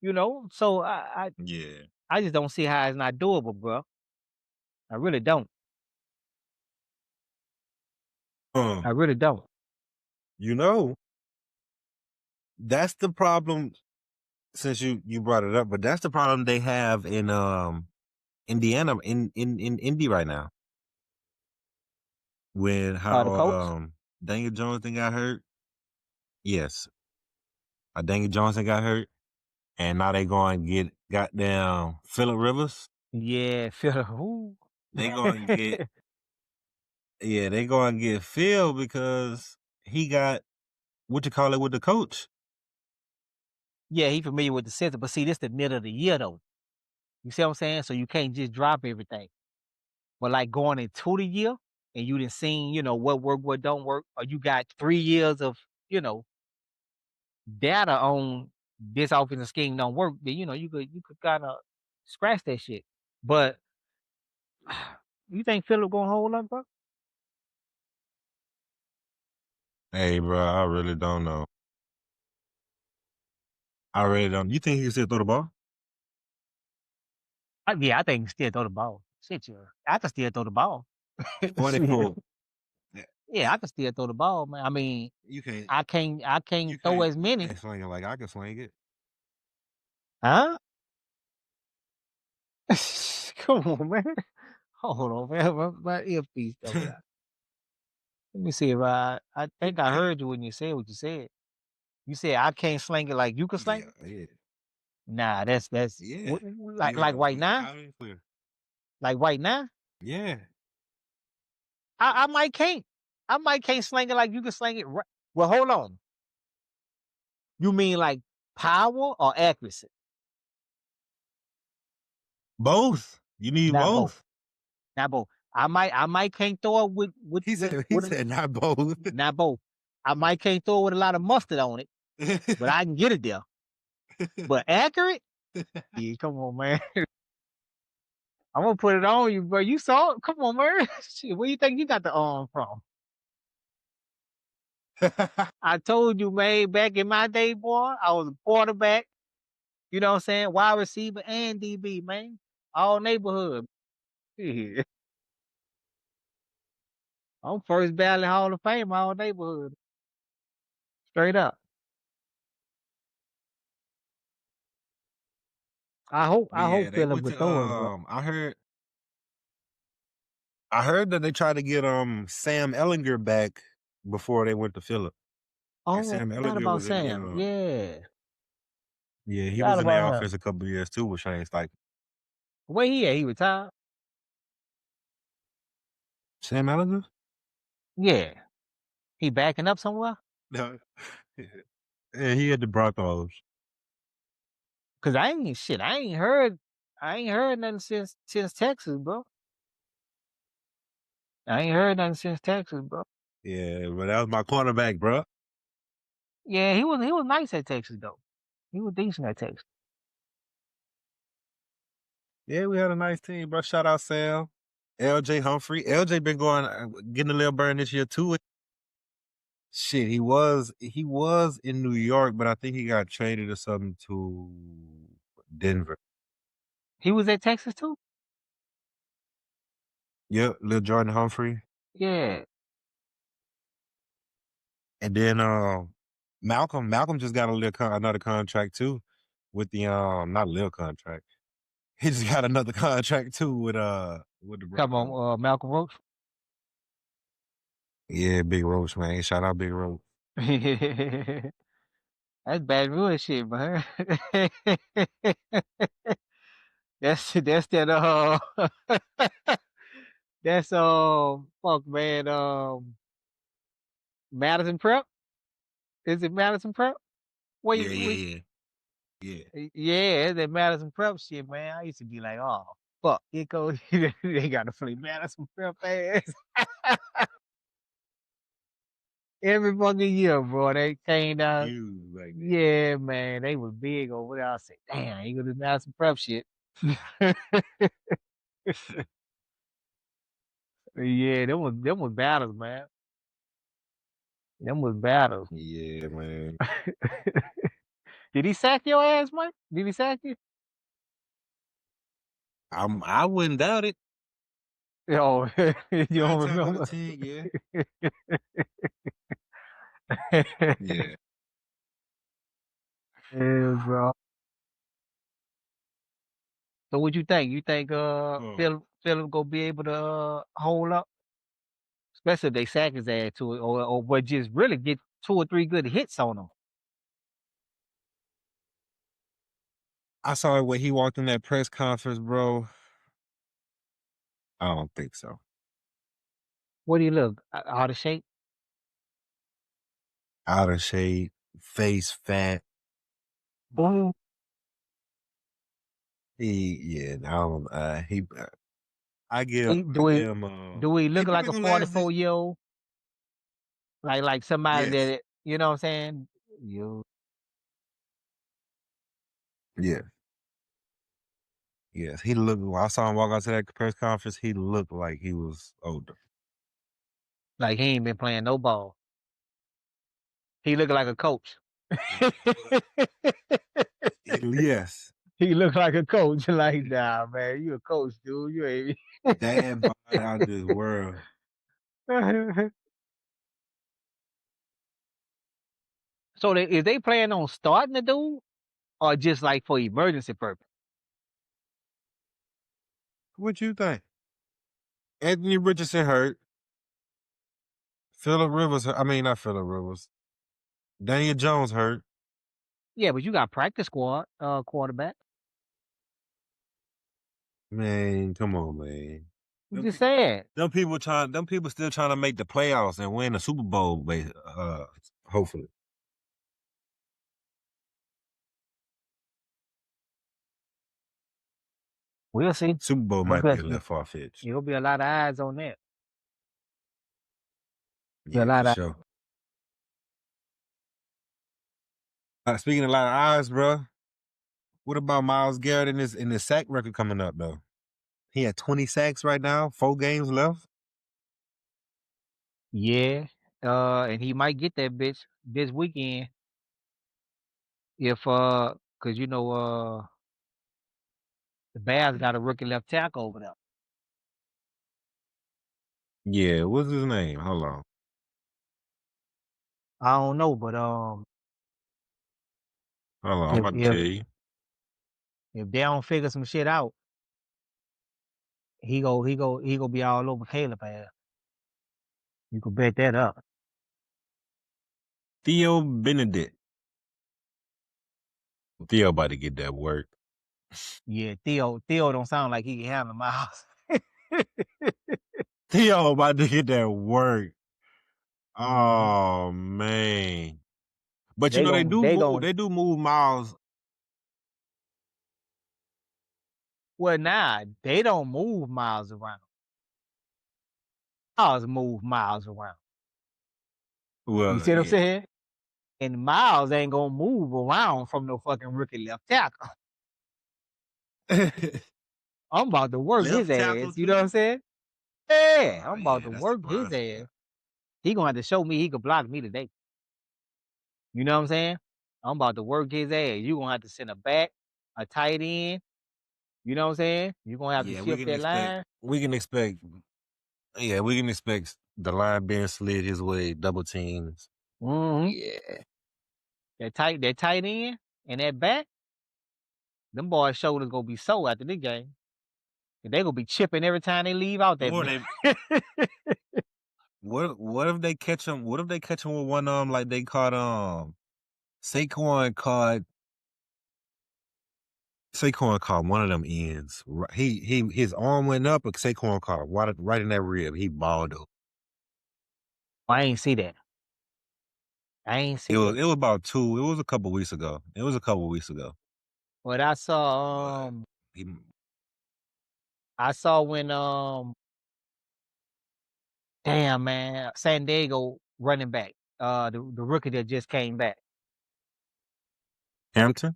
You know, so I just don't see how it's not doable, bro. I really don't. I really don't. You know, that's the problem. Since you brought it up, but that's the problem they have in Indiana in Indy right now. When The how Colts? Daniel Jones thing got hurt. Yes. Daniel Johnson got hurt, and now they going to get goddamn Phillip Rivers. Yeah, Phil. They going to get they going to get Phil because he got what you call it with the coach. Yeah, he familiar with the system, but see, this the middle of the year though. You see what I'm saying? So you can't just drop everything. But like going into the year, and you done seen, you know, what work, what don't work, or you got 3 years of, you know, data on this offensive scheme don't work, then you know you could kind of scratch that shit. But you think Phillip gonna hold up, bro? Hey, bro, I really don't know. I really don't. You think he can still throw the ball? Yeah, I think he can still throw the ball. Shit, I can still throw the ball. 44. Yeah, I can still throw the ball, man. I mean, You can't. I can't throw as many. Can't swing it like I can swing it. Huh? Come on, man. Hold on, man. My earpiece though. Let me see if I think I heard you when you said what you said. You said I can't sling it like you can sling it? Yeah. Nah, that's Yeah. like right now? Clear. Like right now? Yeah. I might can't. I might can't sling it like you can sling it. Well, hold on. You mean like power or accuracy? Both. You need Not both. both. Not both. I might can't throw it with He said not both. Not both. I might can't throw it with a lot of mustard on it, but I can get it there. But accurate? Yeah, come on, man. I'm gonna put it on you, bro. You saw it? Come on, man. Shit, where you think you got the arm from? I told you, man, back in my day, boy, I was a quarterback, you know what I'm saying? Wide receiver and DB, man. All neighborhood. Yeah. I'm first ballot Hall of Fame, all neighborhood. Straight up. But I yeah, hope they Phillip went would to throw it, bro. I heard that they tried to get Sam Ellinger back before they went to Phillip. And Oh, Sam I forgot Ellinger about was in the Sam. Yeah. he Forgot was in the about him. offense a couple of years too with Shane Steichen. Where he at? He retired? Sam Ellinger? Yeah. He backing up somewhere? No. Yeah, he had the Broncos. Cause I ain't heard nothing since Texas, bro. I ain't heard nothing since Texas, bro. Yeah, but that was my cornerback, bro. Yeah, he was nice at Texas though. He was decent at Texas. Yeah, we had a nice team, bro. Shout out Sam. LJ Humphrey. LJ been getting a little burn this year too. Shit, he was in New York, but I think he got traded or something to Denver. He was at Texas too? Yep, Lil Jordan Humphrey. Yeah. And then Malcolm just got another contract too with the not a little contract. He just got another contract too with the Come Broncos. on, Malcolm Roach. Yeah, Big Roach, man. Shout out Big Roach. That's bad ruin shit, man. that's that that's fuck man, Madison Prep? Is it Madison Prep? Yeah, Wait, wait. yeah, yeah. Yeah. Yeah, that Madison Prep shit, man. I used to be like, oh fuck, here goes they gotta play Madison Prep ass. Every fucking year, bro. They came down. You like that. Yeah, man. They was big over there. I said, damn, you gonna do Madison Prep shit. Yeah, them was battles, man. Them was battles. Yeah, man. Did he sack your ass, Mike? Did he sack you? I wouldn't doubt it. Yo, you 9 don't times out remember? of 10, yeah. Yeah. Yeah, bro. So what you think? You think Philip gonna be able to hold up? Especially if they sack his ass to it, or but just really get 2 or 3 good hits on him. I saw it when he walked in that press conference, bro. I don't think so. What do you look? Out of shape? Out of shape, face fat. Boom. I give him Do we he look like probably a gonna last 44-year-old? Like somebody Yes. that you know what I'm saying? You Yeah. Yes. He looked when I saw him walk out to that press conference, he looked like he was older. like he ain't been playing no ball. He look like a coach. Yes. He look like a coach. Like, nah, man, you a coach, dude. You ain't. Dad bought out this world. So is they planning on starting the dude, or just like for emergency purpose? What you think? Anthony Richardson hurt. Phillip Rivers, I mean not Phillip Rivers. Daniel Jones hurt. Yeah, but you got practice squad quarterback. Man, come on, man. I'm just saying. Them people still trying to make the playoffs and win the Super Bowl, hopefully. We'll see. Super Bowl might be a little far-fetched. There'll be a lot of eyes on that. Yeah, for sure. Speaking of a lot of eyes, bro, What about Myles Garrett in his sack record coming up though? He had 20 sacks right now, 4 games left. Yeah. And he might get that bitch this weekend if cause the Bears got a rookie left tackle over there. Yeah, what's his name? Hold on. I don't know, but Hold on, I'm about to if tell you. if they don't figure some shit out, he go be all over Caleb ass. You can bet that up. Theo Benedict. Theo about to get that work. Yeah, Theo don't sound like he can handle Miles. Theo about to get that work. Mhm. Oh man. But They they gon' do move Miles. well, nah, they don't move Miles around. Miles move Miles around. Well, You see what I'm saying? And Miles ain't gonna move around from no fucking rookie left tackle. I'm about to work Left his tackle, ass. You know what I'm saying? Yeah, I'm about to that's work his surprising. ass. He gonna have to show me he could block me today. You know what I'm saying? I'm about to work his ass. You gonna have to send a back, a tight end. You know what I'm saying? You gonna have to Yeah, we shift can that expect. line. We can expect. Yeah, we can expect the line being slid his way, double teams. Mhm. Yeah. That tight end and that back, them boys' shoulders gonna be sore after this game. They gonna be chipping every time they leave out that Or bitch. what if they catch him? What if they catch him with one arm like they caught Saquon caught one of them ends. His arm went up, but Saquon caught right in that rib. He balled up. I ain't see that. I ain't see It that. was about two. It was a couple weeks ago. But I saw He, when damn man, San Diego running back, the rookie that just came back. Hampton,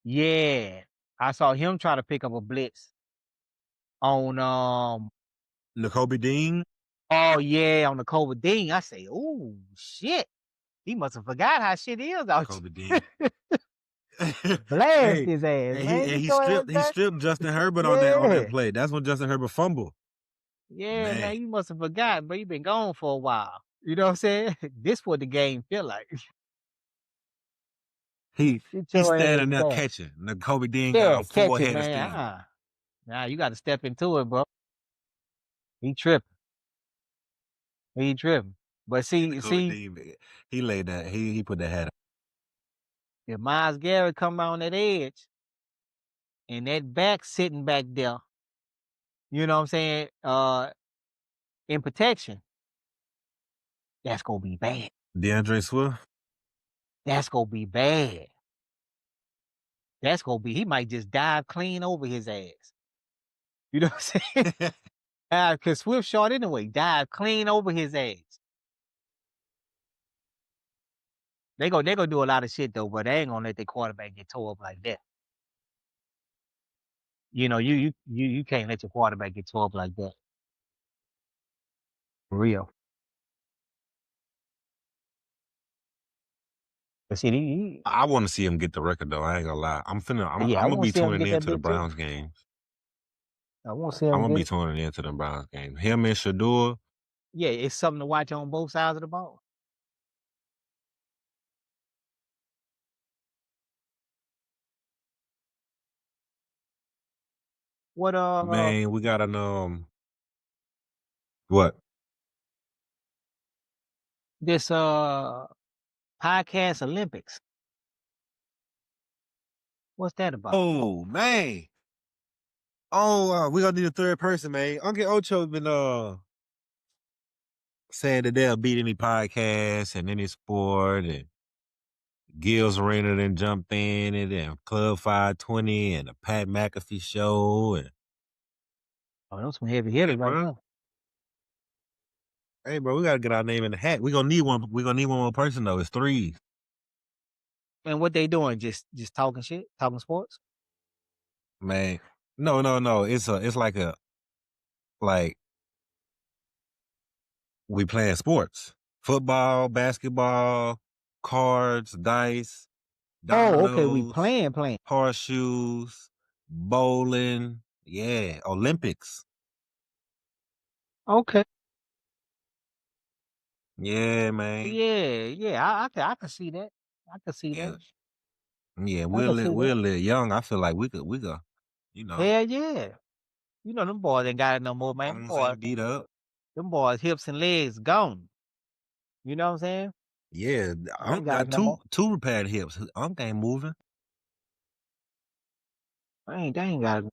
Yeah. I saw him try to pick up a blitz on Nakobe Dean. oh yeah, on the Cobra Dean. I say, oh shit. He must have forgot how shit is out Nakobe Dean. Blast Hey, his ass, man. he Get your ass stripped back. Justin Herbert on Yeah. that play. That's when Justin Herbert fumbled. Yeah, man, Man. you must have forgot, but you been gone for a while. You know what I'm saying? This what the game feel like. He's Get your standing ass there back. catching. Nakobe Dean Yeah, got a full catch it, head of man. steam. Now you got to step into it, bro. He tripping. He tripping. But Nakobe Dean, he laid that. He put that hat up. if Myles Garrett come on that edge and that back sitting back there, you know what I'm saying? In protection, that's gonna be bad. DeAndre Swift. That's gonna be bad. That's gonna be. He might just dive clean over his ass. You know what I'm saying? Cause Swift short anyway. Dive clean over his ass. They gonna do a lot of shit though, but they ain't gonna let their quarterback get tore up like that. You know, you can't let your quarterback get tore up like that. For real. But see, I want to see him get the record though. I ain't gonna lie. I'm I gonna want be to see him tuning get that into the big too. Browns games. I want to see I'm him gonna be get it. tuning into the Browns game. Him and Shador. Yeah, it's something to watch on both sides of the ball. What Man, we got what? this podcast Olympics? What's that about? Oh man. Oh, we gonna need a third person, man. Uncle Ocho been saying that they'll beat any podcast and any sport, and Gil's Arena then jumped in it, and Club 520 and the Pat McAfee show, and Oh, those some heavy hitters right bro. there. Hey, bro, we gotta get our name in the hat. We gonna need one. We gonna need one more person though. It's 3. Man, what they doing? Just talking shit, talking sports. Man, no. It's like we playing sports, football, basketball, cards, dice, Oh, okay. We dominoes, playing. horseshoes, bowling. Yeah, Olympics. Okay. Yeah, man. Yeah. I can see that. I can see Yeah, that. yeah. I can see We're a that. little young. I feel like we could, you know, Hell yeah. You know them boys ain't got it no more, man. bones ain't beat up. Them boys hips and legs gone. You know what I'm saying? Yeah, They ain't Unc got it got no more. two repaired hips. Unc ain't moving. They ain't got it.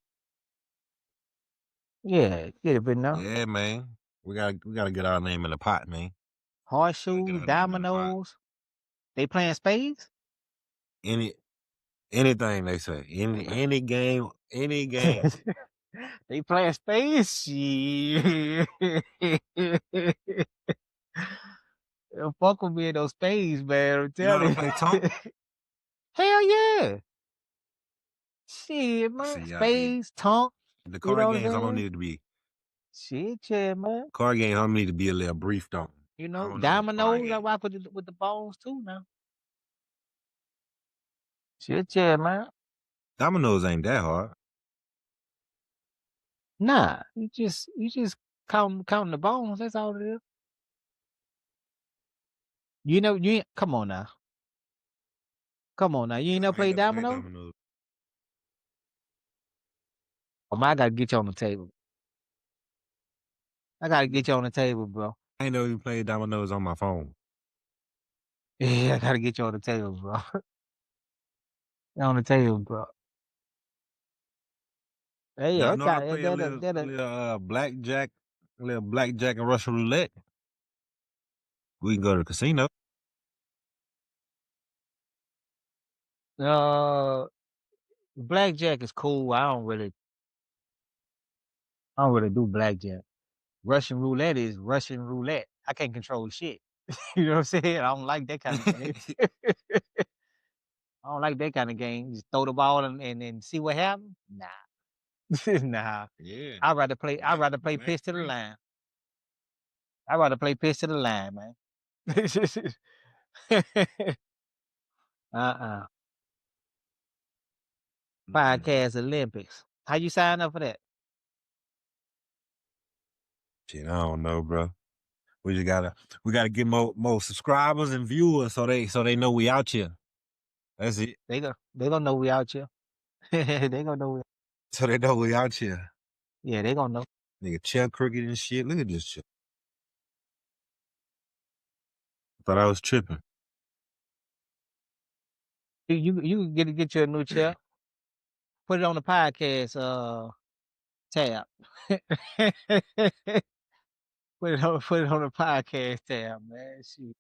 Yeah, get it, but no. Yeah, man. We gotta get our name in the pot, man. Gotta get Horseshoes, our name in the pot. dominoes. They playing spades? Anything they say. Any game, any game. They playing spades? Shit. Don't fuck with me in those spades, man. I'm You know how to telling play you. tonk? Hell yeah. Shit, man. See, Spades, tonk. the You card know what I'm games saying? Shit, yeah, man. I don't need to be a little brief though. You I know, don't know the card dominoes, I game. rock with the bones too now. Shit, yeah, man. Dominoes ain't that hard. Nah, you just counting the bones. That's all it is. You know, you ain't, come on now. Come on now. You ain't never I ain't played never played dominoes? dominoes. Oh man, I gotta get you on the table. I gotta get you on the table, bro. I ain't never even played dominoes on my phone. Yeah, I gotta get you on the table, bro. On the table, bro. Hey, Y'all yeah, know how to that play a little blackjack and Russian roulette. We can go to the casino. blackjack is cool. I don't really do blackjack. Russian roulette is Russian roulette. I can't control shit. You know what I'm saying? I don't like that kind of game. I don't like that kind of game. Just throw the ball and see what happens. Nah. Nah. Yeah. I'd rather play pitch to the line. I'd rather play pitch to the line, man. uh-uh. Podcast Olympics. How you sign up for that? Shit, I don't know, bro. We gotta get more subscribers and viewers so they know we out here. That's it. They gonna know we out here. They gonna know So they know we out here. Yeah, they gonna know. Nigga, chair crooked and shit. Look at this shit. Thought I was tripping. You can get you a new chair. Put it on the podcast tab. Put it on the podcast tab, man. Shoot.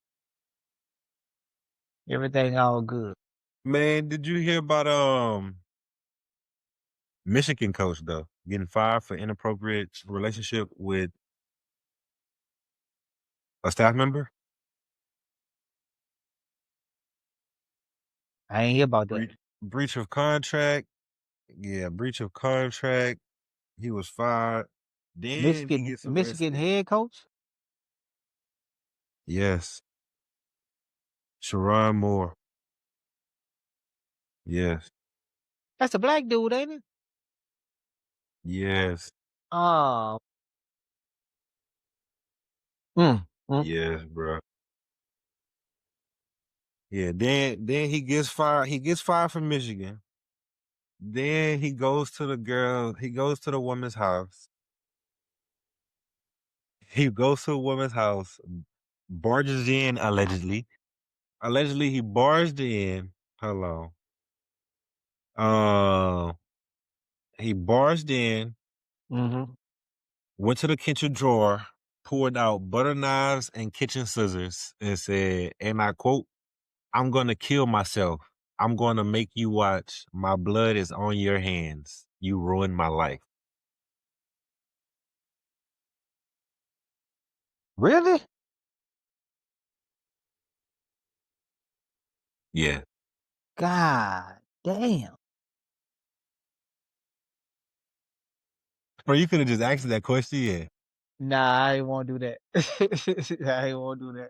Everything all good. Man, did you hear about Michigan coach though getting fired for inappropriate relationship with a staff member? I ain't hear about that. Breach of contract. Yeah, breach of contract. He was fired. Then he gets Michigan arrested. head coach? Yes. Sherrone Moore. Yes. That's a black dude, ain't it? Yes. Oh. Yes, bro. Yeah, then he gets fired. He gets fired from Michigan. Then he goes to the woman's house. He goes to a woman's house, barges in allegedly. Allegedly, he barged in. Hold on. He barged in, went to the kitchen drawer, poured out butter knives and kitchen scissors, and said, and I quote, "I'm gonna kill myself. I'm gonna make you watch. My blood is on your hands. You ruined my life." Really? Yeah. God damn. Bro, you could have just asked that question, yeah. Nah, I ain't want to do that. I ain't want to do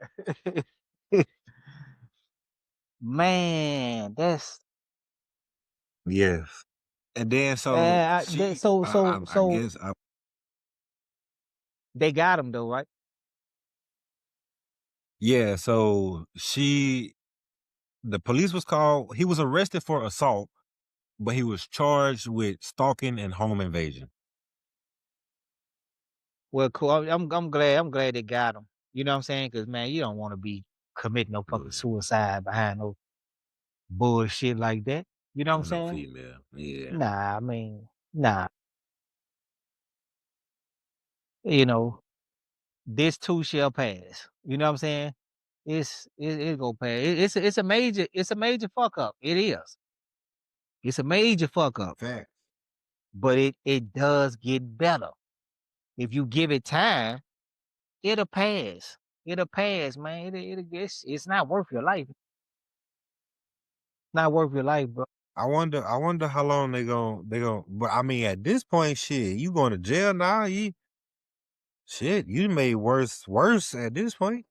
that. Man, that's Yes. And then so man. she, I So guess, they got him though, right? yeah. So the police was called. He was arrested for assault, but he was charged with stalking and home invasion. Well, cool. I'm glad they got him. You know what I'm saying? Because man, you don't want to be committing no fucking suicide behind no bullshit like that. You know what I'm saying? Female, yeah. Nah, I mean, nah. You know, this too shall pass. You know what I'm saying? It go pass. It's a major fuck up. It is. It's a major fuck up. Fact. But it does get better. If you give it time, it'll pass. It'll pass, man. It's not worth your life. Not worth your life, bro. I wonder how long they gon' but I mean at this point, shit, you going to jail now? You made worse at this point.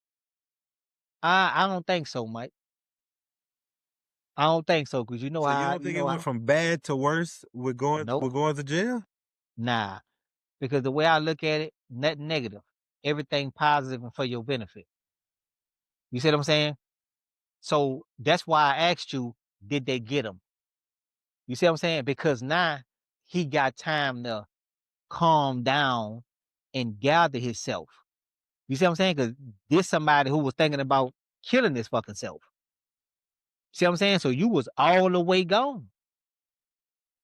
I don't think so, Mike. I don't think so, because you know So you how don't think you it know went how from bad to worse with going nope. to jail? Nah. Because the way I look at it, nothing negative. Everything positive and for your benefit. You see what I'm saying? So that's why I asked you, did they get him? You see what I'm saying? Because now he got time to calm down and gather himself. You see what I'm saying? Because this somebody who was thinking about killing his fucking self. See what I'm saying? So you was all the way gone.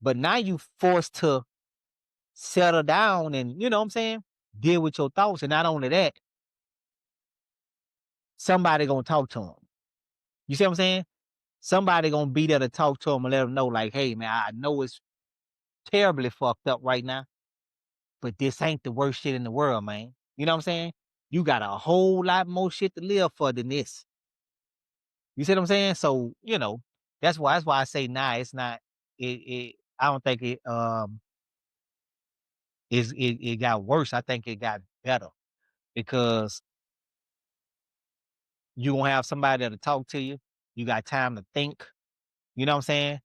But now you forced to settle down and, you know what I'm saying, deal with your thoughts. And not only that, somebody gonna talk to him. You see what I'm saying? Somebody gonna be there to talk to him and let him know, like, hey, man, I know it's terribly fucked up right now, but this ain't the worst shit in the world, man. You know what I'm saying? You got a whole lot more shit to live for than this. You see what I'm saying? So, you know, that's why I say nah, it's not I don't think it got worse. I think it got better because you gonna have somebody that'll talk to you. You got time to think. You know what I'm saying?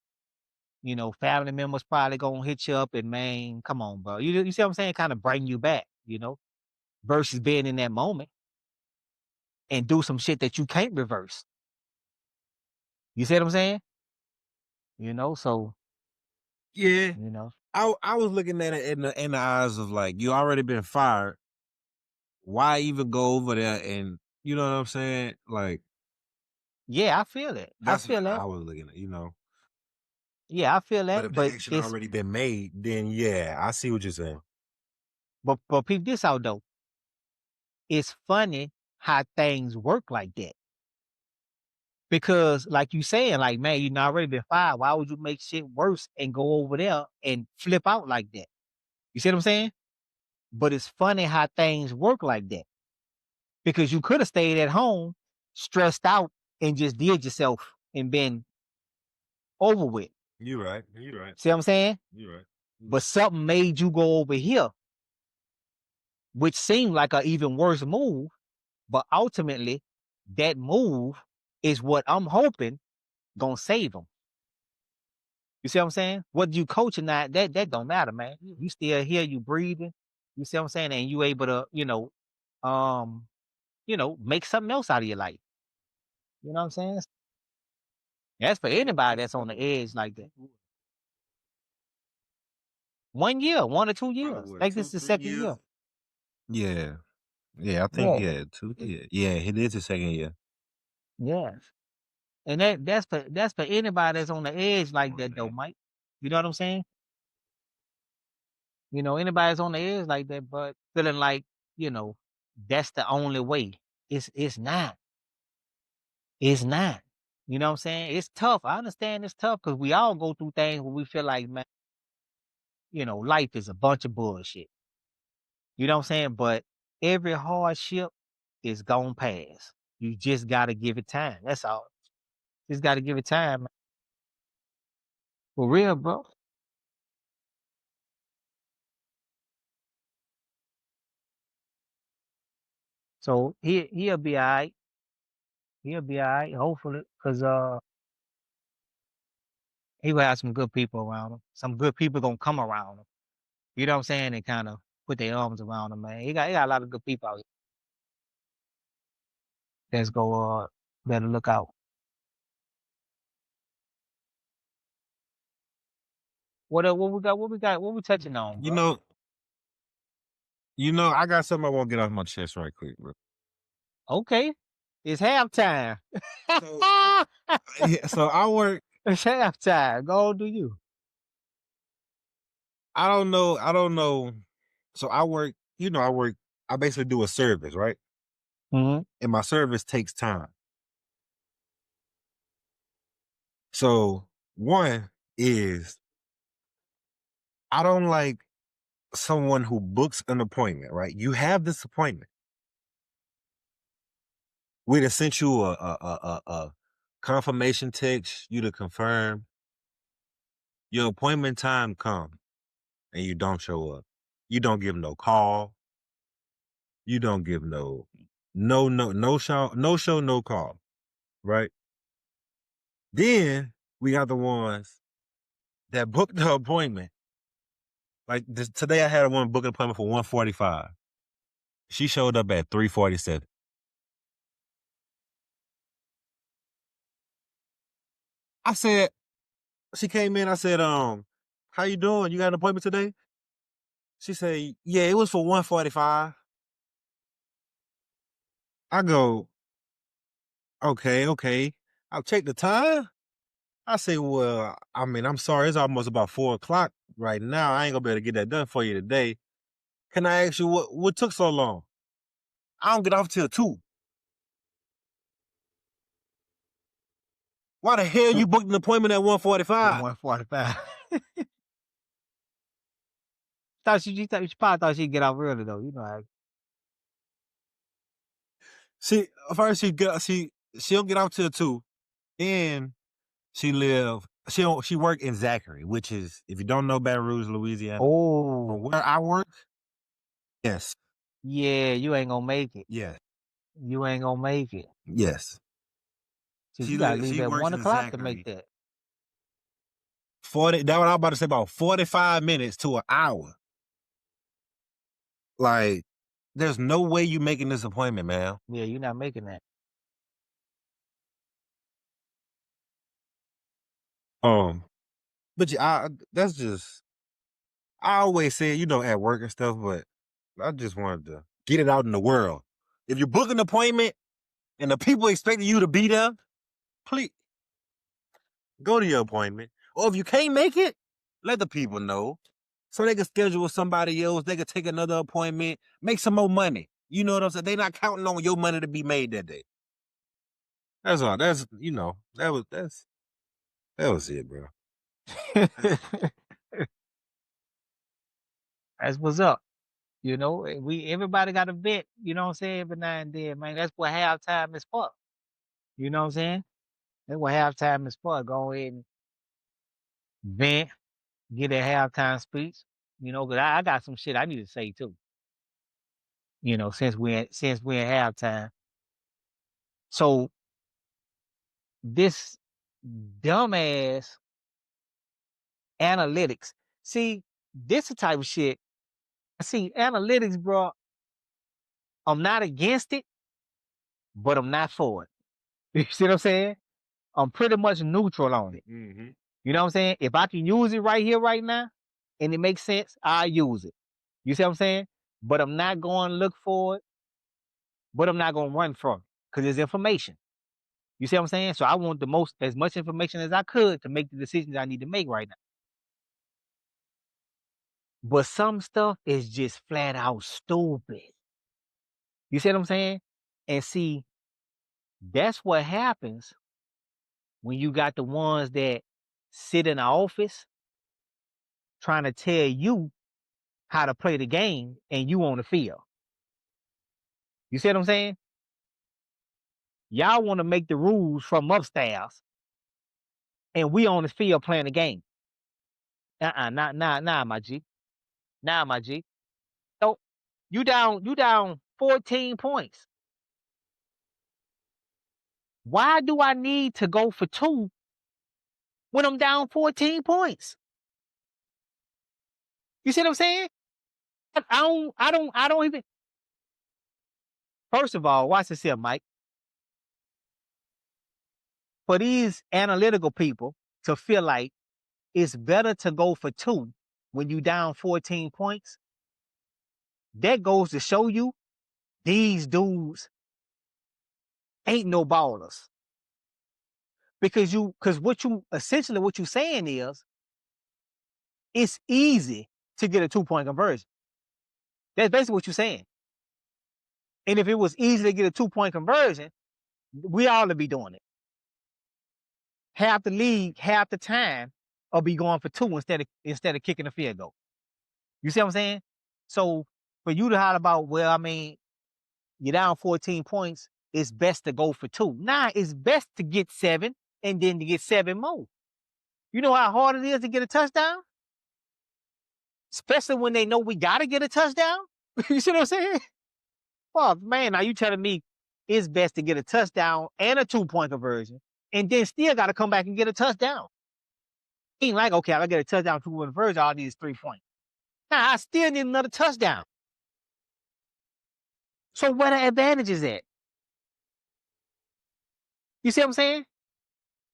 You know, family members probably gonna hit you up and man, come on, bro. You see what I'm saying? Kind of bring you back, you know, versus being in that moment and do some shit that you can't reverse. You see what I'm saying? You know, so Yeah. you know. I was looking at it in the eyes of like, you already been fired. Why even go over there and you know what I'm saying? Like Yeah, I feel it. I that's feel what that. I was looking at, you know. Yeah, I feel But that. if the But action already been made, then yeah, I see what you're saying. but peep this out though. It's funny how things work like that. Because like you saying, like, man, you already been fired. Why would you make shit worse and go over there and flip out like that? You see what I'm saying? But it's funny how things work like that. Because you could have stayed at home, stressed out, and just did yourself and been over with. You're right. You're right. See what I'm saying? You're right. But something made you go over here, which seemed like an even worse move. But ultimately, that move is what I'm hoping gonna save him. You see what I'm saying? Whether you coach or not, that don't matter, man. You still here, you breathing. You see what I'm saying? And you able to, make something else out of your life. You know what I'm saying? That's for anybody that's on the edge like that. 1 year, 1 or 2 years. I think this is the second year. Yeah. Yeah, I think Yeah. 2 years. Yeah, it is the second year. Yes. And that's for anybody that's on the edge like that though, Mike. You know what I'm saying? You know, anybody's on the edge like that, but feeling like, that's the only way. It's not. It's not. You know what I'm saying? It's tough. I understand it's tough because we all go through things where we feel like, man, life is a bunch of bullshit. You know what I'm saying? But every hardship is gonna pass. You just gotta give it time. That's all. Just gotta give it time. For real, bro. So he'll be all right. He'll be all right, hopefully, because he will have some good people around him. Some good people gonna come around him. You know what I'm saying? And kind of put their arms around him, man. He got a lot of good people out here that's go better look out. What we got? What we got? What we touching on, bro? You know, I got something I want to get off my chest right quick, bro. Okay, it's halftime. So I work. It's halftime. Go on, do you? I don't know. So I work. You know, I basically do a service, right? Mm-hmm. And my service takes time. So one is I don't like someone who books an appointment, right? You have this appointment. We'd have sent you a confirmation text, you to confirm. Your appointment time come and you don't show up. You don't give no call. You don't give no show, no call. Right? Then we got the ones that booked the appointment. Like today I had one book an appointment for 1:45. She showed up at 3:47. I said, she came in, I said, how you doing? You got an appointment today? She said, yeah, it was for 1:45. I go, okay. I'll check the time. I say, well, I mean, I'm sorry, it's almost about 4:00 right now. I ain't gonna be able to get that done for you today. Can I ask you what took so long? I don't get off till 2. Why the hell you booked an appointment at 1:45? 1:45. She probably thought she'd get out early though. You know how. First she'll get off till 2. Then she work in Zachary, which is, if you don't know Baton Rouge, Louisiana. Oh, From where I work, yes. Yeah, you ain't gonna make it. Yeah. You ain't gonna make it. Yes. You gotta leave at 1:00 to make that. 40. That's what I was about to say, about 45 minutes to an hour. Like, there's no way you making this appointment, man. Yeah, you're not making that. But yeah, that's just, I always say, you know, at work and stuff, but I just wanted to get it out in the world. If you book an appointment and the people expecting you to be there, please go to your appointment. Or if you can't make it, let the people know so they can schedule with somebody else. They can take another appointment, make some more money. You know what I'm saying? They not counting on your money to be made that day. That's all. That's, you know, that was it, bro. That's what's up. You know, everybody got a vent, you know what I'm saying, every now and then, man. That's what halftime is for. You know what I'm saying? That's what halftime is for. Go ahead and vent, get a halftime speech. You know, because I got some shit I need to say too. You know, since we're in halftime. So this dumbass analytics. See, this the type of shit. See, analytics, bro. I'm not against it, but I'm not for it. You see what I'm saying? I'm pretty much neutral on it. Mm-hmm. You know what I'm saying? If I can use it right here, right now, and it makes sense, I'll use it. You see what I'm saying? But I'm not going to look for it, but I'm not going to run from it because it's information. You see what I'm saying? So I want as much information as I could to make the decisions I need to make right now. But some stuff is just flat out stupid. You see what I'm saying? And see, that's what happens when you got the ones that sit in the office trying to tell you how to play the game and you on the field. You see what I'm saying? Y'all want to make the rules from upstairs and we on the field playing the game. Nah, my G. Nah, my G. So you down 14 points. Why do I need to go for 2 when I'm down 14 points? You see what I'm saying? I don't even. First of all, watch this here, Mike. For these analytical people to feel like it's better to go for 2 when you down 14 points, that goes to show you these dudes ain't no ballers. Because what you saying is it's easy to get a 2-point conversion. That's basically what you're saying. And if it was easy to get a 2-point conversion, we all would be doing it. Half the league, half the time, will be going for 2 instead of kicking a field goal. You see what I'm saying? So for you to holler about, well, I mean, you're down 14 points, it's best to go for 2. Nah, it's best to get 7 and then to get 7 more. You know how hard it is to get a touchdown? Especially when they know we got to get a touchdown. You see what I'm saying? Well, man, now you telling me it's best to get a touchdown and a 2-point conversion and then still got to come back and get a touchdown. Ain't like, okay, I get a touchdown, 2-point conversion, all I need is 3 points. Now, I still need another touchdown. So where the advantage is at? You see what I'm saying?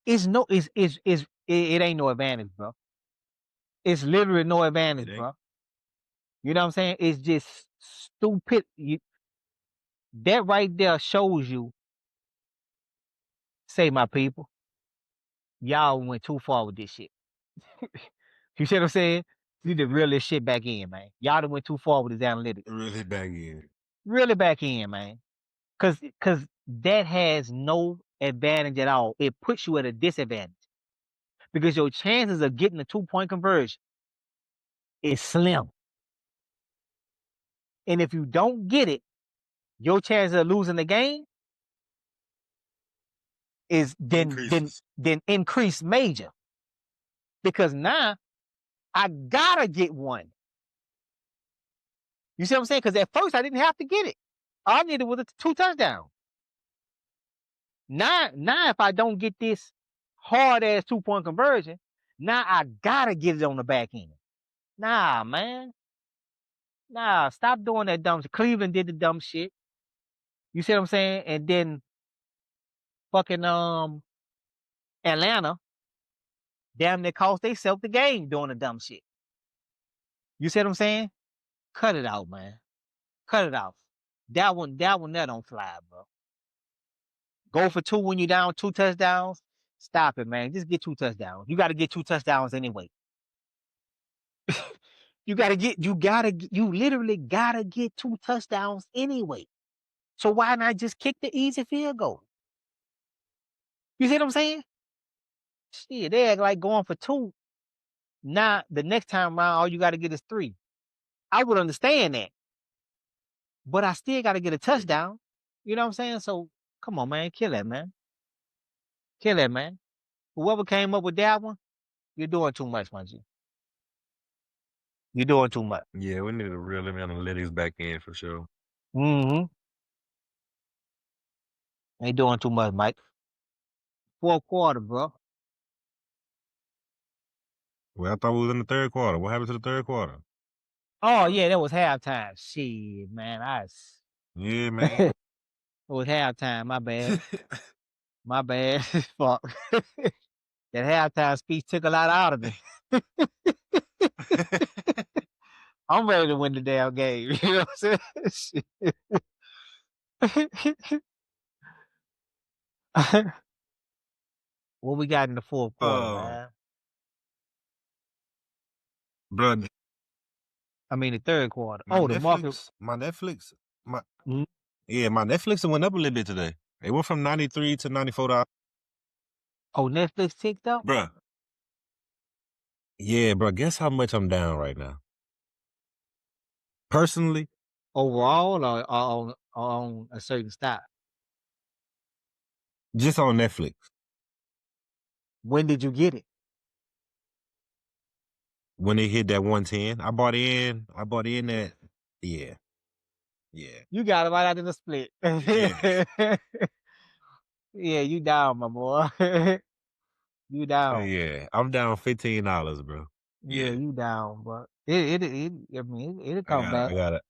It ain't no advantage, bro. It's literally no advantage, bro. You know what I'm saying? It's just stupid. That right there shows you, say my people, y'all went too far with this shit. You see what I'm saying? You need to reel this shit back in, man. Y'all done went too far with this analytics. Really back in. Really back in, man. Cause that has no advantage at all. It puts you at a disadvantage. Because your chances of getting a 2-point conversion is slim. And if you don't get it, your chance of losing the game is then increase major. Because now I gotta get one. You see what I'm saying? Because at first I didn't have to get it. All I needed was a 2 touchdowns. Now if I don't get this hard ass 2-point conversion, now I gotta get it on the back end. Nah, man. Nah, stop doing that dumb shit. Cleveland did the dumb shit. You see what I'm saying? And then fucking Atlanta damn near cost themselves the game doing the dumb shit. You see what I'm saying? Cut it out, man. Cut it out. That one that don't fly, bro. Go for 2 when you're down 2 touchdowns. Stop it, man. Just get 2 touchdowns. You got to get 2 touchdowns anyway. You literally gotta get 2 touchdowns anyway. So why not just kick the easy field goal? You see what I'm saying? Shit, they act like going for 2. Now the next time around, all you gotta get is 3. I would understand that. But I still gotta get a touchdown. You know what I'm saying? So come on, man. Kill that, man. Kill that, man. Whoever came up with that one, you're doing too much, my G. You're doing too much. Yeah, we need to reel them analytics back in for sure. Mm-hmm. Ain't doing too much, Mike. 4th quarter, bro. Well, I thought we was in the 3rd quarter. What happened to the 3rd quarter? Oh, yeah, that was halftime. Shit, man. Yeah, man. It was halftime. My bad. My bad. Fuck. That halftime speech took a lot out of me. I'm ready to win the damn game. You know what I'm saying? What we got in the 4th quarter, man? Bro, I mean, the 3rd quarter. my the market. Netflix, Mhm. yeah, my Netflix went up a little bit today. It went from $93 to $94. Oh, Netflix ticked up? Bro. Yeah, bro. Guess how much I'm down right now? Personally? Overall or on a certain stock? Just on Netflix. When did you get it? when it hit that 110. I bought in that. Yeah. You got it right after the split. Yeah. Yeah, you down, my boy. You down. Yeah. I'm down $15, bro. Yeah, you down, but I mean, it'll I come got back. it.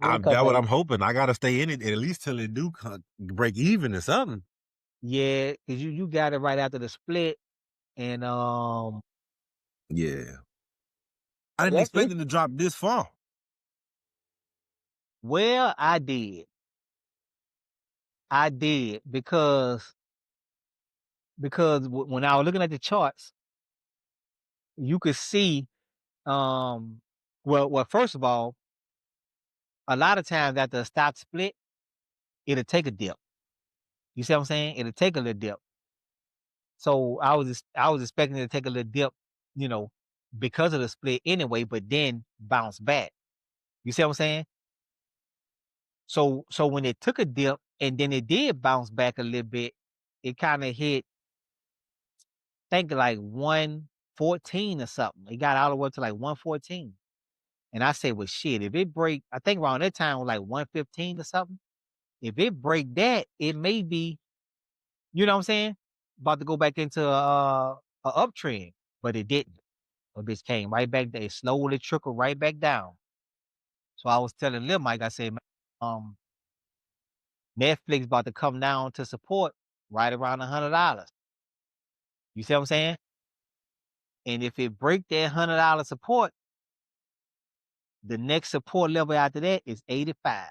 It'll come That's what back. I'm hoping. I gotta stay in it at least till it do break even or something. Yeah, because you got it right after the split. And Yeah. I didn't expect it to drop this far. well, I did because when I was looking at the charts, you could see well first of all, a lot of times after a stock split, it'll take a dip. You see what I'm saying? It'll take a little dip. So I was expecting it to take a little dip, you know, because of the split anyway, but then bounce back. You see what I'm saying? So when it took a dip and then it did bounce back a little bit, it kind of hit, I think like 114 or something. It got all the way up to like 114. And I said, well, shit, if it break, I think around that time was like 115 or something. If it break that, it may be, you know what I'm saying? About to go back into a uptrend, but it didn't. A bitch came right back there. It slowly trickled right back down. So I was telling Lil Mike, I said, Netflix about to come down to support right around $100. You see what I'm saying? And if it break that $100 support, the next support level after that is 85.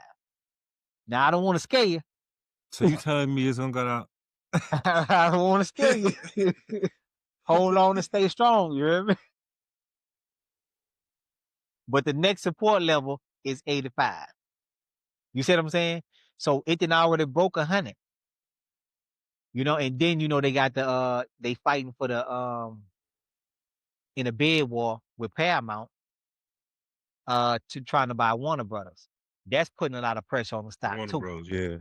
Now I don't want to scare you. So you telling me it's gonna go down? I don't want to scare you. Hold on and stay strong. You hear me? But the next support level is 85. You see what I'm saying? So it done already broke 100. You know, and then they got they fighting for the in a bid war with Paramount to trying to buy Warner Brothers. That's putting a lot of pressure on the stock Warner too. Bros. Yeah.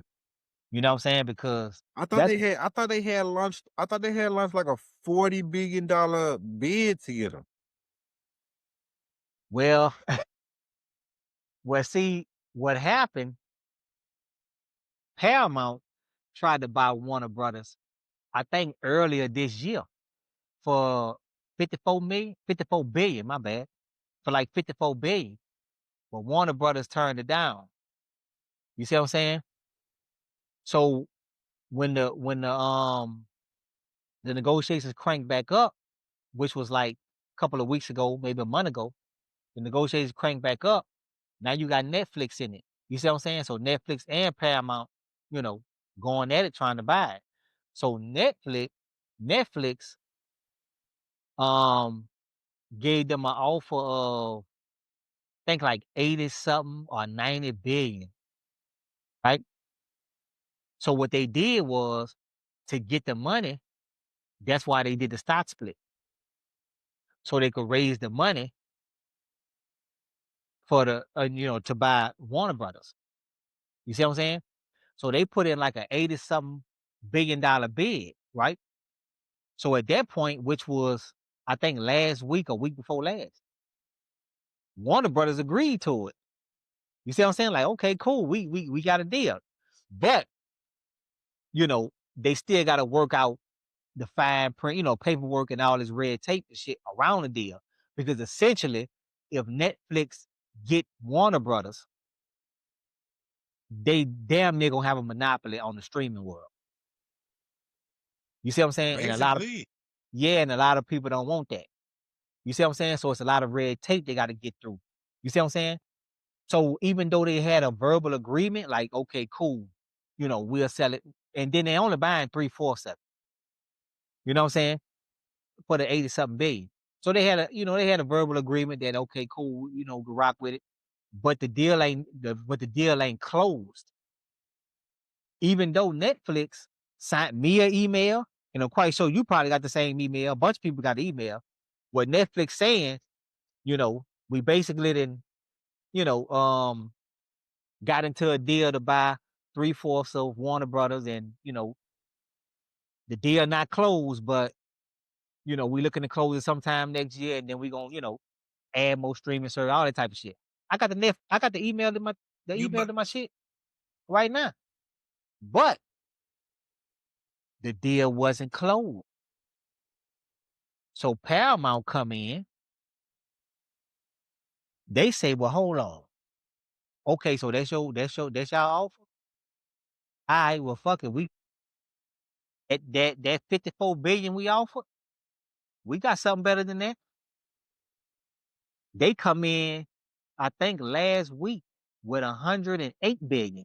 You know what I'm saying? Because I thought they had launched like a $40 billion bid to get them. well, see what happened. Paramount tried to buy Warner Brothers, I think earlier this year for 54 billion, my bad, for like 54 billion. But Warner Brothers turned it down. You see what I'm saying? So when the negotiations cranked back up, which was like a couple of weeks ago, maybe a month ago, the negotiations cranked back up. Now you got Netflix in it. You see what I'm saying? So Netflix and Paramount, going at it trying to buy it. So Netflix gave them an offer of I think like 80 something or 90 billion. Right? So what they did was to get the money, that's why they did the stock split. So they could raise the money for the to buy Warner Brothers. You see what I'm saying? So they put in like a 80 something billion dollar bid, right? So at that point, which was I think last week or week before last, Warner Brothers agreed to it. You see what I'm saying? Like, okay, cool, we got a deal. But they still gotta work out the fine print, paperwork and all this red tape and shit around the deal. Because essentially, if Netflix get Warner Brothers, they damn near gonna have a monopoly on the streaming world. You see what I'm saying? And a lot of people don't want that. You see what I'm saying? So it's a lot of red tape they got to get through. You see what I'm saying? So even though they had a verbal agreement, like, okay, cool, we'll sell it. And then they only buying 3/4 of it. You know what I'm saying? For the 80 something billion. So they had a verbal agreement that, okay, cool, we rock with it. But the deal ain't closed. Even though Netflix sent me an email, and I'm quite sure you probably got the same email. A bunch of people got the email. What Netflix saying, we basically didn't, got into a deal to buy 3/4 of Warner Brothers, and the deal not closed, but we looking to close it sometime next year, and then we gonna, add more streaming service, all that type of shit. I got the email to my shit right now. But the deal wasn't closed. So Paramount come in. They say, well, hold on. Okay, so that's y'all offer? All right, well, fuck it. We that $54 billion we offered, we got something better than that. They come in, I think last week with $108 billion.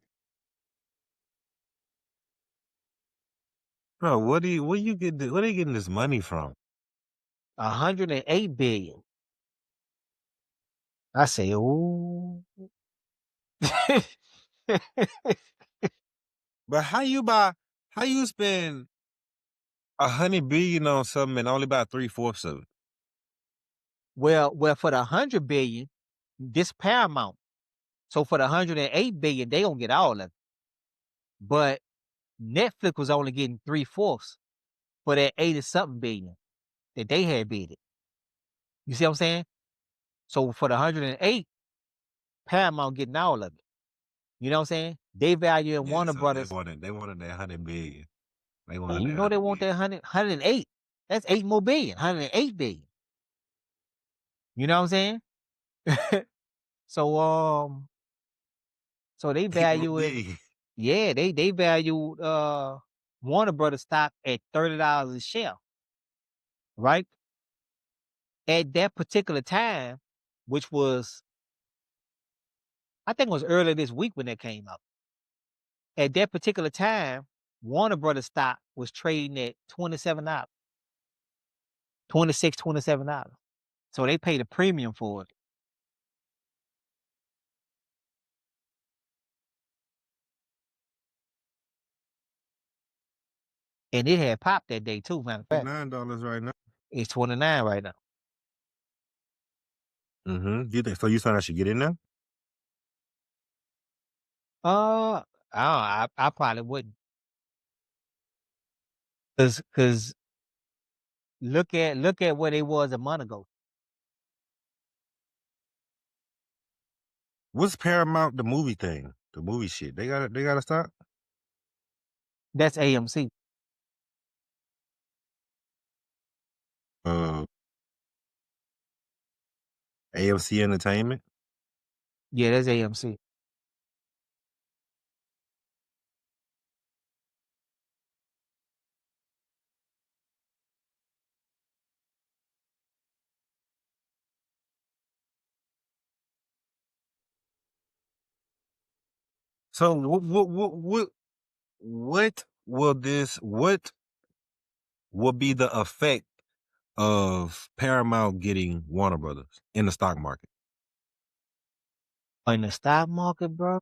Bro, where you getting this money from? $108 billion. I say, ooh. But how you spend $100 billion on something and only buy 3/4 of it? Well, for the $100 billion, this Paramount. So for the $108 billion, they gonna get all of it. But Netflix was only getting 3/4 for that 80-something billion that they had bid it. You see what I'm saying? So for the 108, Paramount getting all of it. You know what I'm saying? They value in Warner Brothers. They wanted that $100 billion. They And you know they want that 108. That's 8 more billion, $108 billion. You know what I'm saying? So they value it. Yeah, they value Warner Brothers stock at $30 a share. Right? At that particular time, which was, I think it was earlier this week when that came out. At that particular time, Warner Brothers stock was trading at $27, $26, $27. So they paid a premium for it. And it had popped that day too, matter of fact. $9 right now. It's 29 right now. You think so? You saying I should get in there? I probably wouldn't. Cause look at where they was a month ago. What's Paramount, the movie thing? The movie shit. They got to stop? That's AMC. AMC Entertainment? Yeah, that's AMC. So what will be the effect of Paramount getting Warner Brothers in the stock market? In the stock market, bro?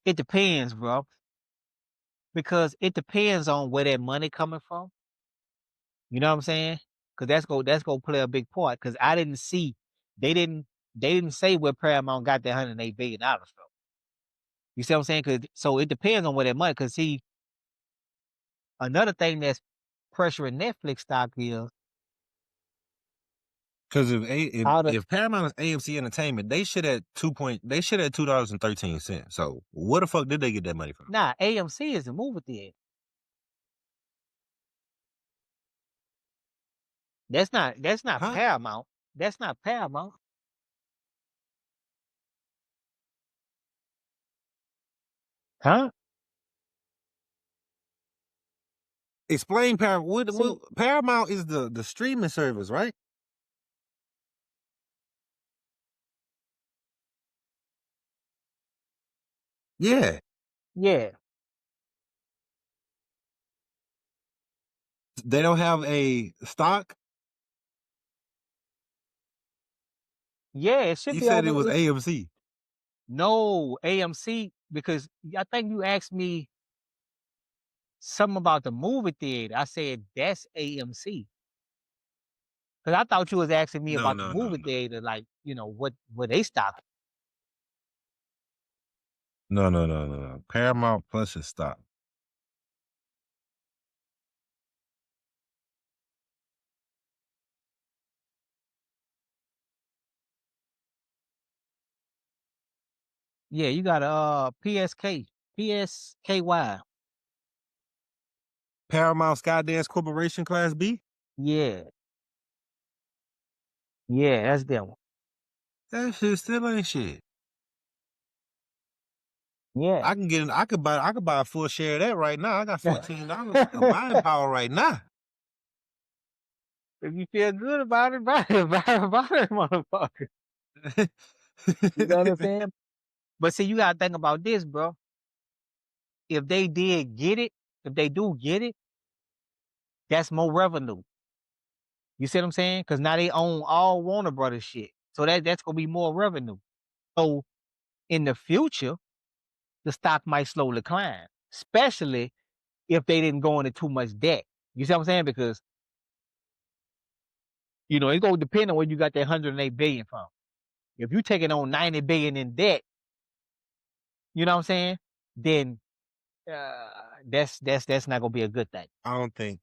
It depends, bro. Because it depends on where that money coming from. You know what I'm saying? Because that's gonna play a big part. Because I didn't see, they didn't say where Paramount got that $108 billion from. You see what I'm saying? So it depends on where that money. Because see, another thing that's pressuring Netflix stock is, Because if Paramount is AMC Entertainment, they should at $2.13. So where the fuck did they get that money from? Nah, AMC is the movie theater. That's not Huh? Paramount. That's not Paramount. Huh? Explain Paramount. Paramount is the streaming service, right? Yeah. Yeah. They don't have a stock? Yeah, it should You be. said it was AMC. No, AMC, because I think you asked me something about the movie theater. I said that's AMC. Because I thought you was asking me about the movie theater, like, what they stock. No. Paramount Plus is stopped. Yeah, you got a PSKY. Paramount Skydance Corporation Class B? Yeah. Yeah, that's them. That shit still ain't shit. Yeah. I could buy a full share of that right now. I got $14 of buying power right now. If you feel good about it, buy it, motherfucker. You know what I'm saying? But see, you gotta think about this, bro. If they did get it, if they do get it, that's more revenue. You see what I'm saying? Because now they own all Warner Brothers shit. So that's gonna be more revenue. So in the future, the stock might slowly climb, especially if they didn't go into too much debt. You see what I'm saying? Because it's gonna depend on where you got that 108 billion from. If you taking on 90 billion in debt, you know what I'm saying? Then that's not gonna be a good thing. I don't think.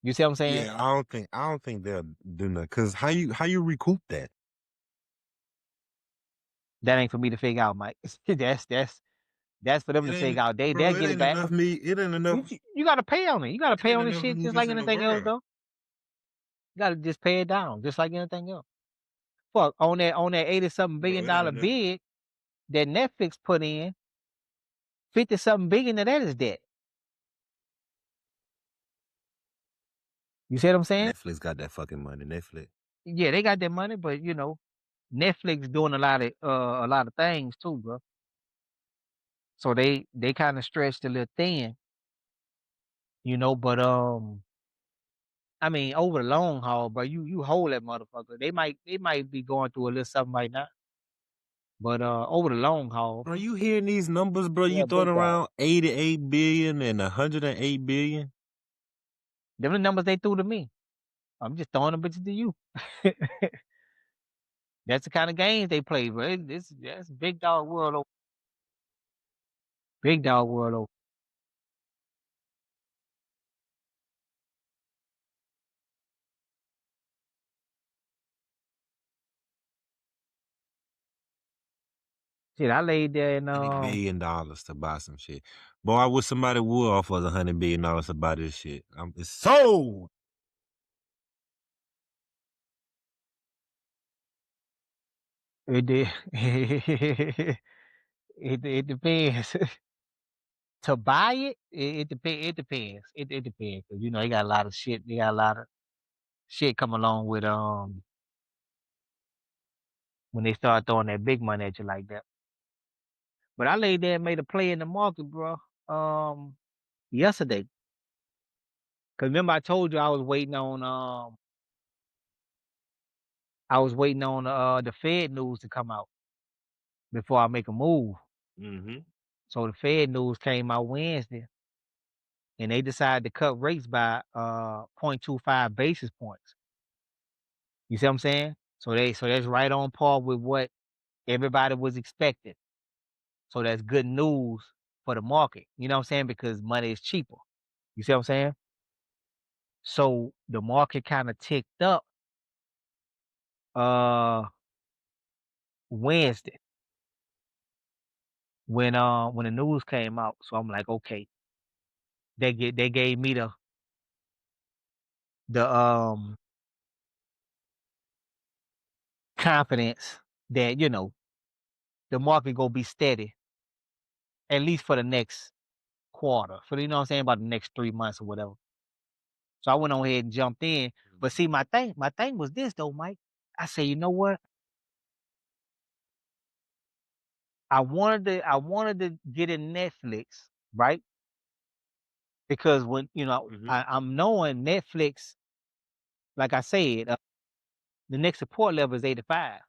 You see what I'm saying? Yeah, I don't think they'll do nothing. Cause how you recoup that? That ain't for me to figure out, Mike. That's for them to figure out. They'll get it back. It ain't enough. You gotta pay on it. You gotta pay on this shit just like movies in the anything else, world. though. You gotta just pay it down, just like anything else. Fuck, on that $80-something billion bid that Netflix put in, 50-something billion of that is debt. You see what I'm saying? Netflix got that fucking money. Netflix. Yeah, they got that money, but Netflix doing a lot of things too, bro. So they kind of stretched a little thin, but I mean, over the long haul, bro, you hold that motherfucker. They might be going through a little something right now. But over the long haul, Are you hearing these numbers, bro? Yeah, You throwing big dog. around 88 billion and 108 billion. them the numbers they threw to me. I'm just throwing them bitches to you. That's the kind of games they play, bro. That's big dog world over. Big dog world over. Shit, I laid there and $100 billion to buy some shit. Boy, I wish somebody would offer us $100 billion to buy this shit. It's sold. it did. It depends. To buy it depends. It depends. It depends. 'Cause, they got a lot of shit. They got a lot of shit come along with when they start throwing that big money at you like that. But I laid there and made a play in the market, bro. Yesterday. Cause remember I told you I was waiting on the Fed news to come out before I make a move. Mm-hmm. So the Fed news came out Wednesday, and they decided to cut rates by 0.25 basis points. You see what I'm saying? So that's right on par with what everybody was expecting. So that's good news for the market. You know what I'm saying? Because money is cheaper. You see what I'm saying? So the market kind of ticked up Wednesday when the news came out. So I'm like, okay, they gave me the confidence that the market gonna be steady at least for the next quarter. For what I'm saying, about the next 3 months or whatever. So I went on ahead and jumped in. But see, my thing was this though, Mike. I say, you know what? I wanted to get in Netflix, right? Because when I'm knowing Netflix, like I said, the next support level is 85.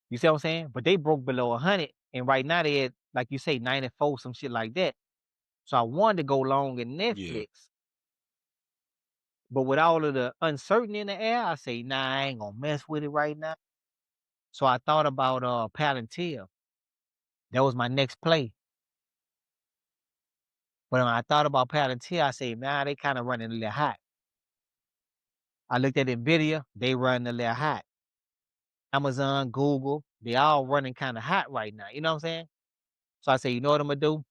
You see what I'm saying? But they broke below 100, and right now they at, like you say, 94, some shit like that. So I wanted to go long in Netflix. But with all of the uncertainty in the air, I say, nah, I ain't gonna mess with it right now. So I thought about Palantir. That was my next play. But when I thought about Palantir, I say, nah, they kind of running a little hot. I looked at NVIDIA, they running a little hot. Amazon, Google, they all running kind of hot right now. You know what I'm saying? So I say, you know what I'm gonna do?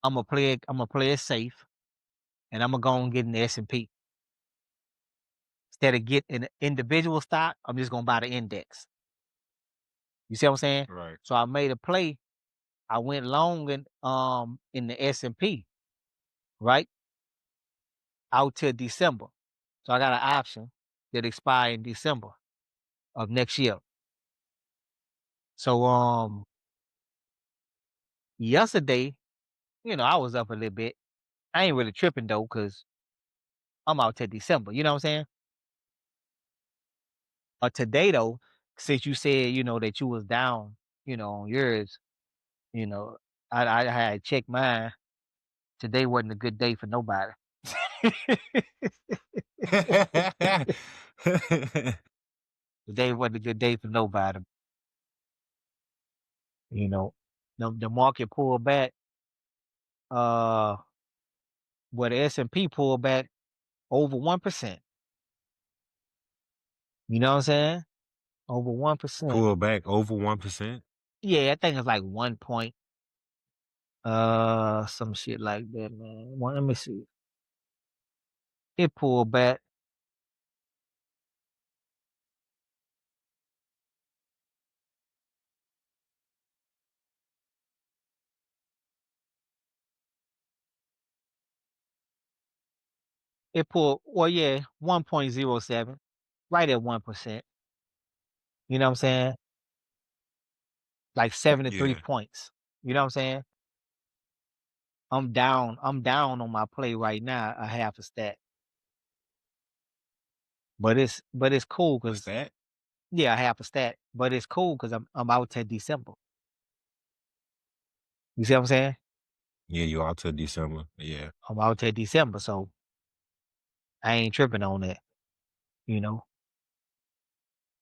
I'm gonna play it safe, and I'm gonna go and get an S&P. Instead of getting an individual stock, I'm just gonna buy the index. You see what I'm saying? Right. So I made a play. I went long in the S&P, right? Out till December. So I got an option that expire in December of next year. So yesterday, I was up a little bit. I ain't really tripping though, cause I'm out till December. You know what I'm saying? Today though, since you said, that you was down, on yours, you know, I had checked mine. Today wasn't a good day for nobody. Today wasn't a good day for nobody. The market pulled back. Where the S&P pulled back over 1%. You know what I'm saying? Over 1%. Pull back over 1%. Yeah, I think it's like 1 point. Some shit like that, man. Let me see. It pulled back. It pulled, 1.07, right at 1%. You know what I'm saying? Like 73 points. You know what I'm saying? I'm down on my play right now, a half a stat. But it's cool What's because that? yeah, a half a stat. But it's cool because I'm out to December. You see what I'm saying? Yeah, you out till December. Yeah. I'm out to December, so I ain't tripping on that.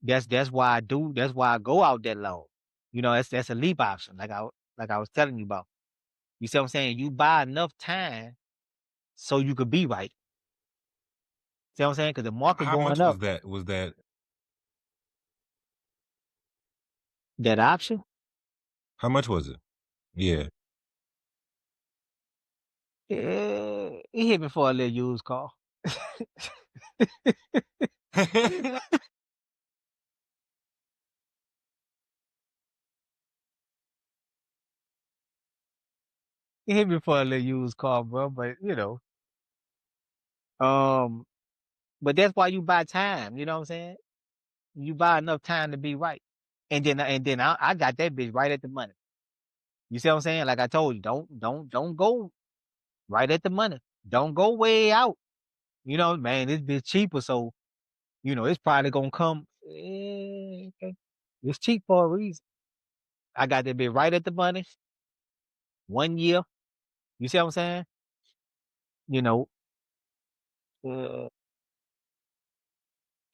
That's why I do. That's why I go out that long. That's a leap option, like I was telling you about. You see what I'm saying? You buy enough time so you could be right. See what I'm saying? Because the market How going much up. was that? That option, How much was it? Yeah. it hit me for a little used car. It hit me for a little used car, bro. But but that's why you buy time. You know what I'm saying? You buy enough time to be right, and then I got that bitch right at the money. You see what I'm saying? Like I told you, don't go right at the money. Don't go way out. Man, this bitch cheaper, so it's probably gonna come. Okay. It's cheap for a reason. I got that bitch right at the money. 1 year. You see what I'm saying? You know, uh,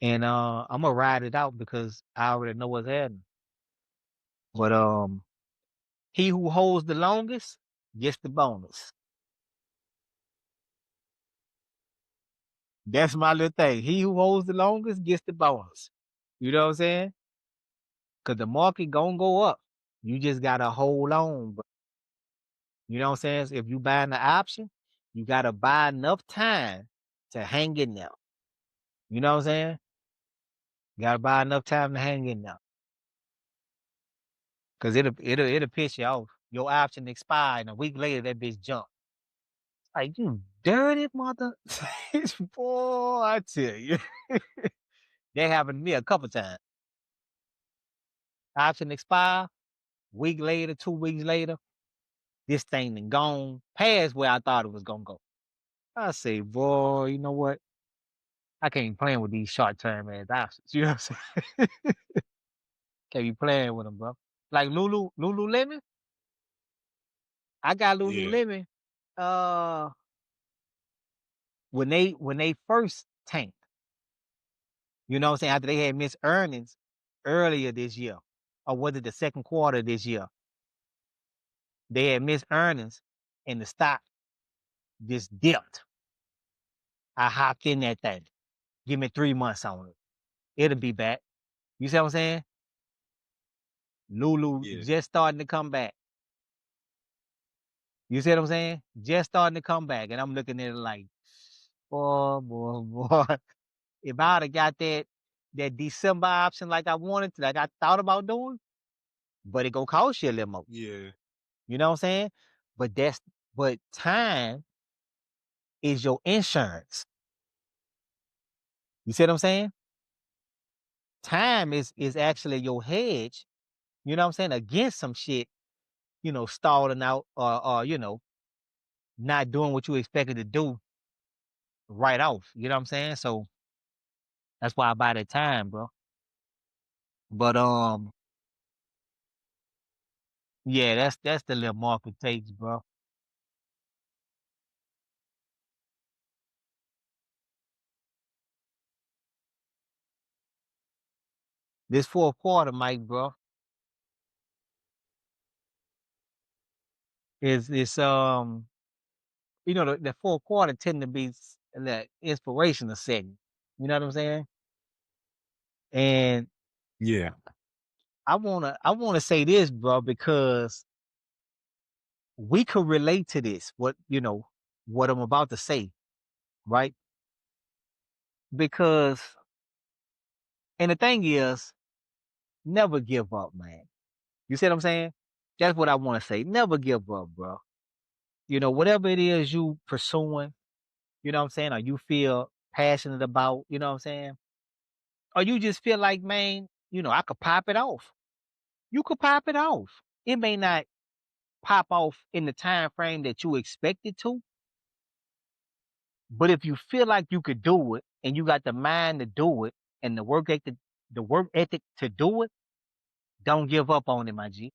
and I'm gonna ride it out because I already know what's happening. But he who holds the longest gets the bonus. That's my little thing. He who holds the longest gets the bonus. You know what I'm saying? Cause the market gonna go up. You just gotta hold on. But you know what I'm saying? So if you buying the option, you gotta buy enough time to hang in there. You know what I'm saying? You gotta buy enough time to hang in there. Cause it'll piss you off. Your option expire and a week later that bitch jump. Like you dirty mother. Boy, I tell you. That happened to me a couple times. Option expire, week later, 2 weeks later, this thing done gone past where I thought it was gonna go. I say, boy, you know what? I can't play with these short term ass options. You know what I'm saying? Can't be playing with them, bro. Like Lululemon. I got Yeah. Lululemon. When they first tanked, you know what I'm saying? After they had missed earnings earlier this year, or was it the second quarter this year? They had missed earnings and the stock just dipped. I hopped in that thing. Give me 3 months on it. It'll be back. You see what I'm saying? Lulu just starting to come back. You see what I'm saying? Just starting to come back. And I'm looking at it like, boy. If I would have got that December option like I wanted to, like I thought about doing, but it gonna cost you a little more. Yeah. You know what I'm saying? But time is your insurance. You see what I'm saying? Time is actually your hedge, you know what I'm saying, against some shit, stalling out or not doing what you expected to do right off. You know what I'm saying? So that's why I buy that time, bro. But yeah, that's the little market takes, bro. This fourth quarter, Mike, bro, is the fourth quarter tend to be the inspirational setting. You know what I'm saying? And Yeah. I wanna say this, bro, because we could relate to this. What I'm about to say, right? Because and the thing is, never give up, man. You see what I'm saying? That's what I want to say. Never give up, bro. Whatever it is you pursuing, you know what I'm saying, or you feel passionate about, you know what I'm saying? Or you just feel like, man, I could pop it off. You could pop it off. It may not pop off in the time frame that you expect it to, but if you feel like you could do it and you got the mind to do it and the work ethic to do it, don't give up on it, my G.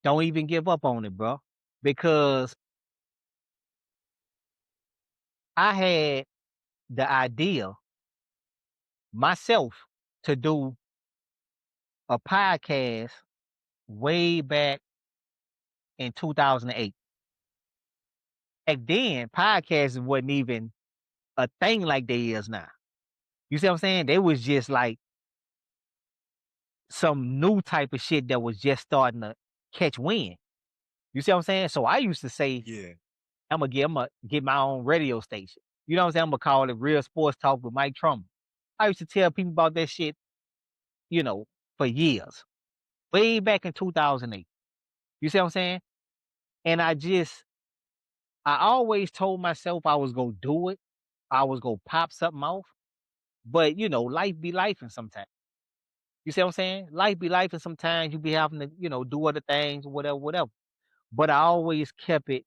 Don't even give up on it, bro. Because I had the idea myself to do a podcast way back in 2008. Back then, podcasts wasn't even a thing like they is now. You see what I'm saying? They was just like some new type of shit that was just starting to catch wind. You see what I'm saying? So I used to say, Yeah. I'm gonna get my own radio station. You know what I'm saying? I'm gonna call it Real Sports Talk with Mike Trumbull. I used to tell people about that shit, for years. Way back in 2008. You see what I'm saying? And I always told myself I was gonna do it. I was gonna pop something off. But life be life and sometimes. You see what I'm saying? Life be life and sometimes you be having to, do other things, whatever. But I always kept it,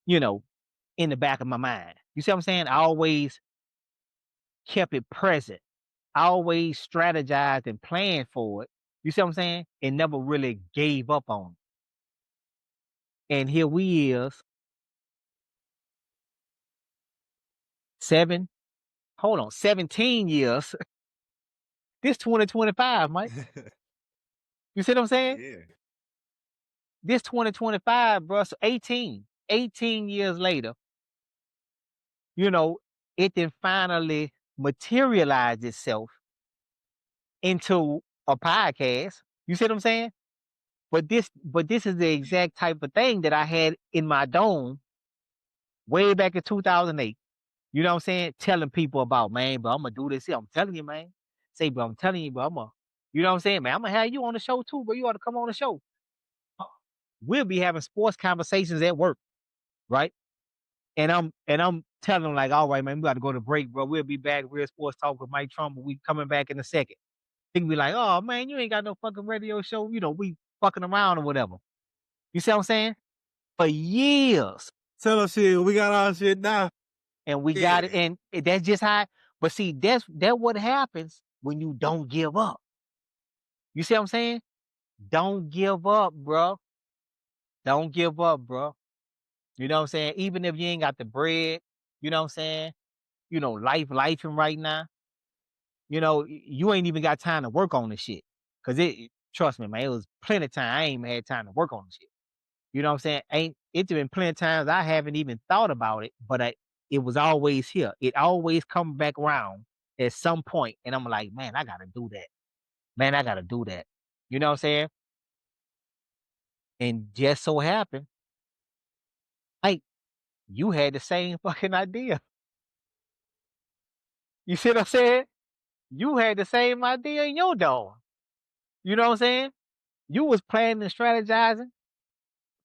in the back of my mind. You see what I'm saying? I always kept it present. I always strategized and planned for it. You see what I'm saying? And never really gave up on it. And here we is, 17 years. This 2025, Mike. You see what I'm saying? Yeah. This 2025, bro. So 18 years later, it then finally materialized itself into a podcast. You see what I'm saying? But this is the exact type of thing that I had in my dome way back in 2008. You know what I'm saying? Telling people about, man, but I'm gonna do this here. I'm telling you, man. Say, bro, I'm telling you, bro, you know what I'm saying, man? I'm gonna have you on the show too, bro. You ought to come on the show. We'll be having sports conversations at work, right? And I'm telling them like, all right, man, we got to go to break, bro. We'll be back. Real Sports Talk with Mike Trumbull. We coming back in a second. They can be like, oh man, you ain't got no fucking radio show. We fucking around or whatever. You see what I'm saying? For years. Tell us shit. We got our shit now. And we got it. And that's just how. But see, that's what happens when you don't give up. You see what I'm saying? Don't give up, bro. Don't give up, bro. You know what I'm saying? Even if you ain't got the bread, you know what I'm saying? Life and right now, you ain't even got time to work on this shit. Cause trust me, man, it was plenty of time. I ain't even had time to work on the shit. You know what I'm saying? It's been plenty of times I haven't even thought about it, but it was always here. It always come back around at some point, and I'm like, man, I gotta do that. Man, I gotta do that. You know what I'm saying? And just so happened, like, you had the same fucking idea. You see what I'm saying? You had the same idea in your dog. You know what I'm saying? You was planning and strategizing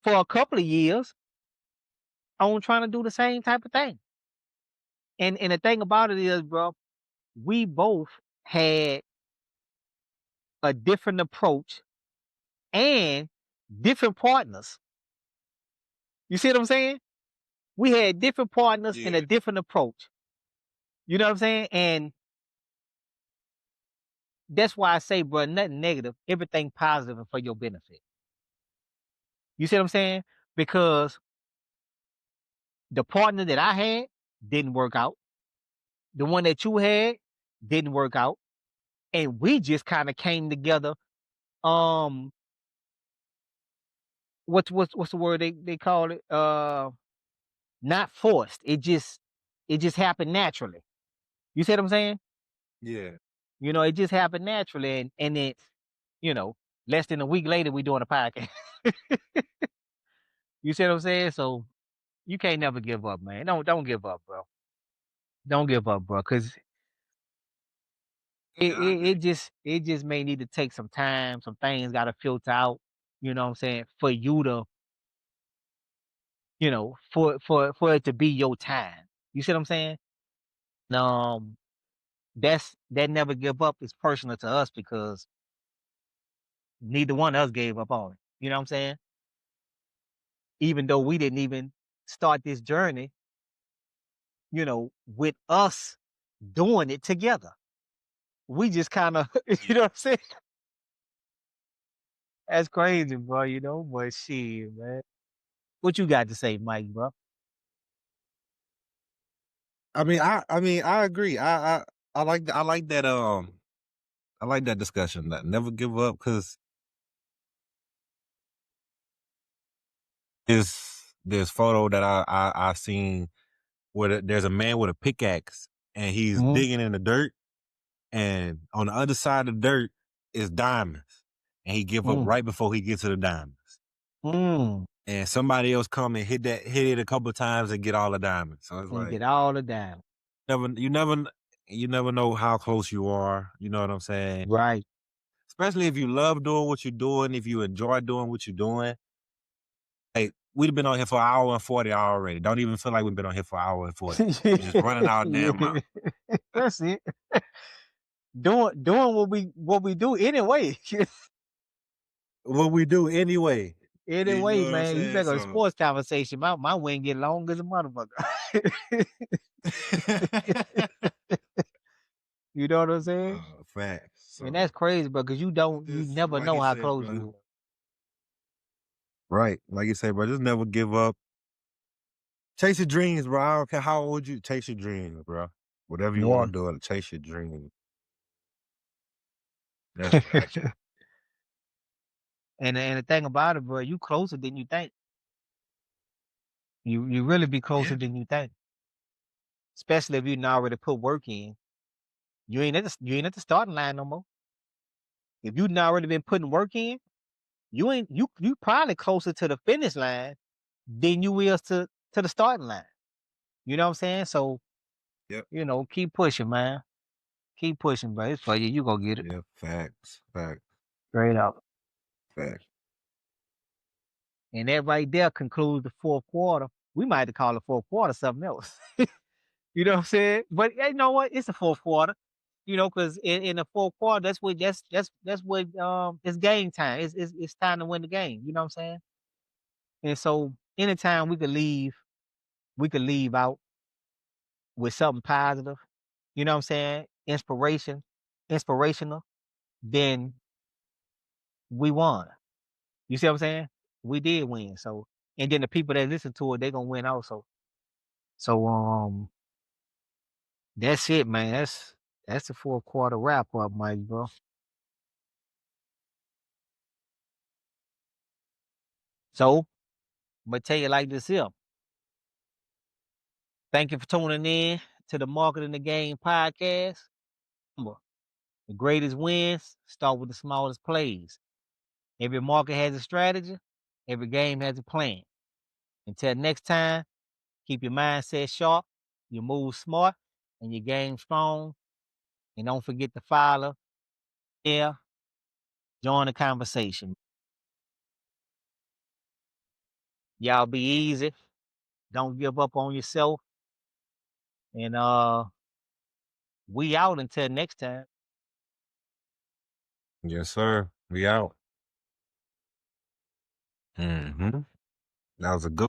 for a couple of years on trying to do the same type of thing. And the thing about it is, bro, we both had a different approach and different partners. You see what I'm saying? We had different partners and a different approach. You know what I'm saying? And that's why I say, bro, nothing negative, everything positive and for your benefit. You see what I'm saying? Because the partner that I had didn't work out. The one that you had didn't work out. And we just kind of came together. What's the word they call it? Not forced. It just happened naturally. You see what I'm saying? Yeah. You know, it just happened naturally, and it, you know, less than a week later we doing a podcast. You see what I'm saying? So you can't never give up, man. Don't give up, bro. Don't give up, bro, because it just may need to take some time. Some things got to filter out. You know what I'm saying? For you to, you know, for it to be your time. You see what I'm saying? That never give up is personal to us because neither one of us gave up on it. You know what I'm saying? Even though we didn't even start this journey, you know, with us doing it together. We just kind of, you know what I'm saying? That's crazy, bro, you know, but shit, man. What you got to say, Mike, bro? I mean, I agree. I like that. I like that discussion. That never give up, because this photo that I seen where there's a man with a pickaxe and he's Mhm. digging in the dirt, and on the other side of the dirt is diamonds, and he give up right before he gets to the diamonds. And somebody else come and hit it a couple of times and get all the diamonds. So it's And like get all the diamonds. you never know how close you are. You know what I'm saying? Right. Especially if you love doing what you're doing, if you enjoy doing what you're doing. Hey, we've been on here for an hour and 40 already. Don't even feel like we've been on here for an hour and 40. We're just running our damn mouth. That's it. Doing what we do anyway. What we do anyway. Anyway, You know what I'm man, you saying? make a So- sports conversation. My wing get long as a motherfucker. You know what I'm saying? Facts. And that's crazy, bro, because you never like know you how said, close bro. you are. Right. Like you say, bro, just never give up. Chase your dreams, bro. I don't care how old you chase your dreams, bro. Whatever you want to do, chase your dreams. That's facts. And the thing about it, bro, you closer than you think. You really be closer than you think. Especially if you done already put work in. You ain't at the starting line no more. If you done already been putting work in, you probably closer to the finish line than you is to the starting line. You know what I'm saying? So, Yep. you know, keep pushing, man. Keep pushing, bro. It's for you. You gonna get it. Yeah, facts. Straight up. Facts. And that right there concludes the fourth quarter. We might have to call the fourth quarter something else. You know what I'm saying? But you know what? It's the fourth quarter. You know, because in the fourth quarter, that's what it's game time. It's time to win the game. You know what I'm saying? And so anytime we could leave out with something positive, you know what I'm saying? Inspirational, then we won. You see what I'm saying? We did win. So, and then the people that listen to it, they're gonna win also. So that's it, man. That's the fourth quarter wrap up, Mike, bro. So I'm gonna tell you like this here. Thank you for tuning in to the Market in the Game podcast. Remember, the greatest wins start with the smallest plays. Every market has a strategy. Every game has a plan. Until next time, keep your mindset sharp, your moves smart, and your game strong. And don't forget to follow, share, join the conversation. Y'all be easy. Don't give up on yourself. And we out until next time. Yes, sir. We out. Mm-hmm. That was a good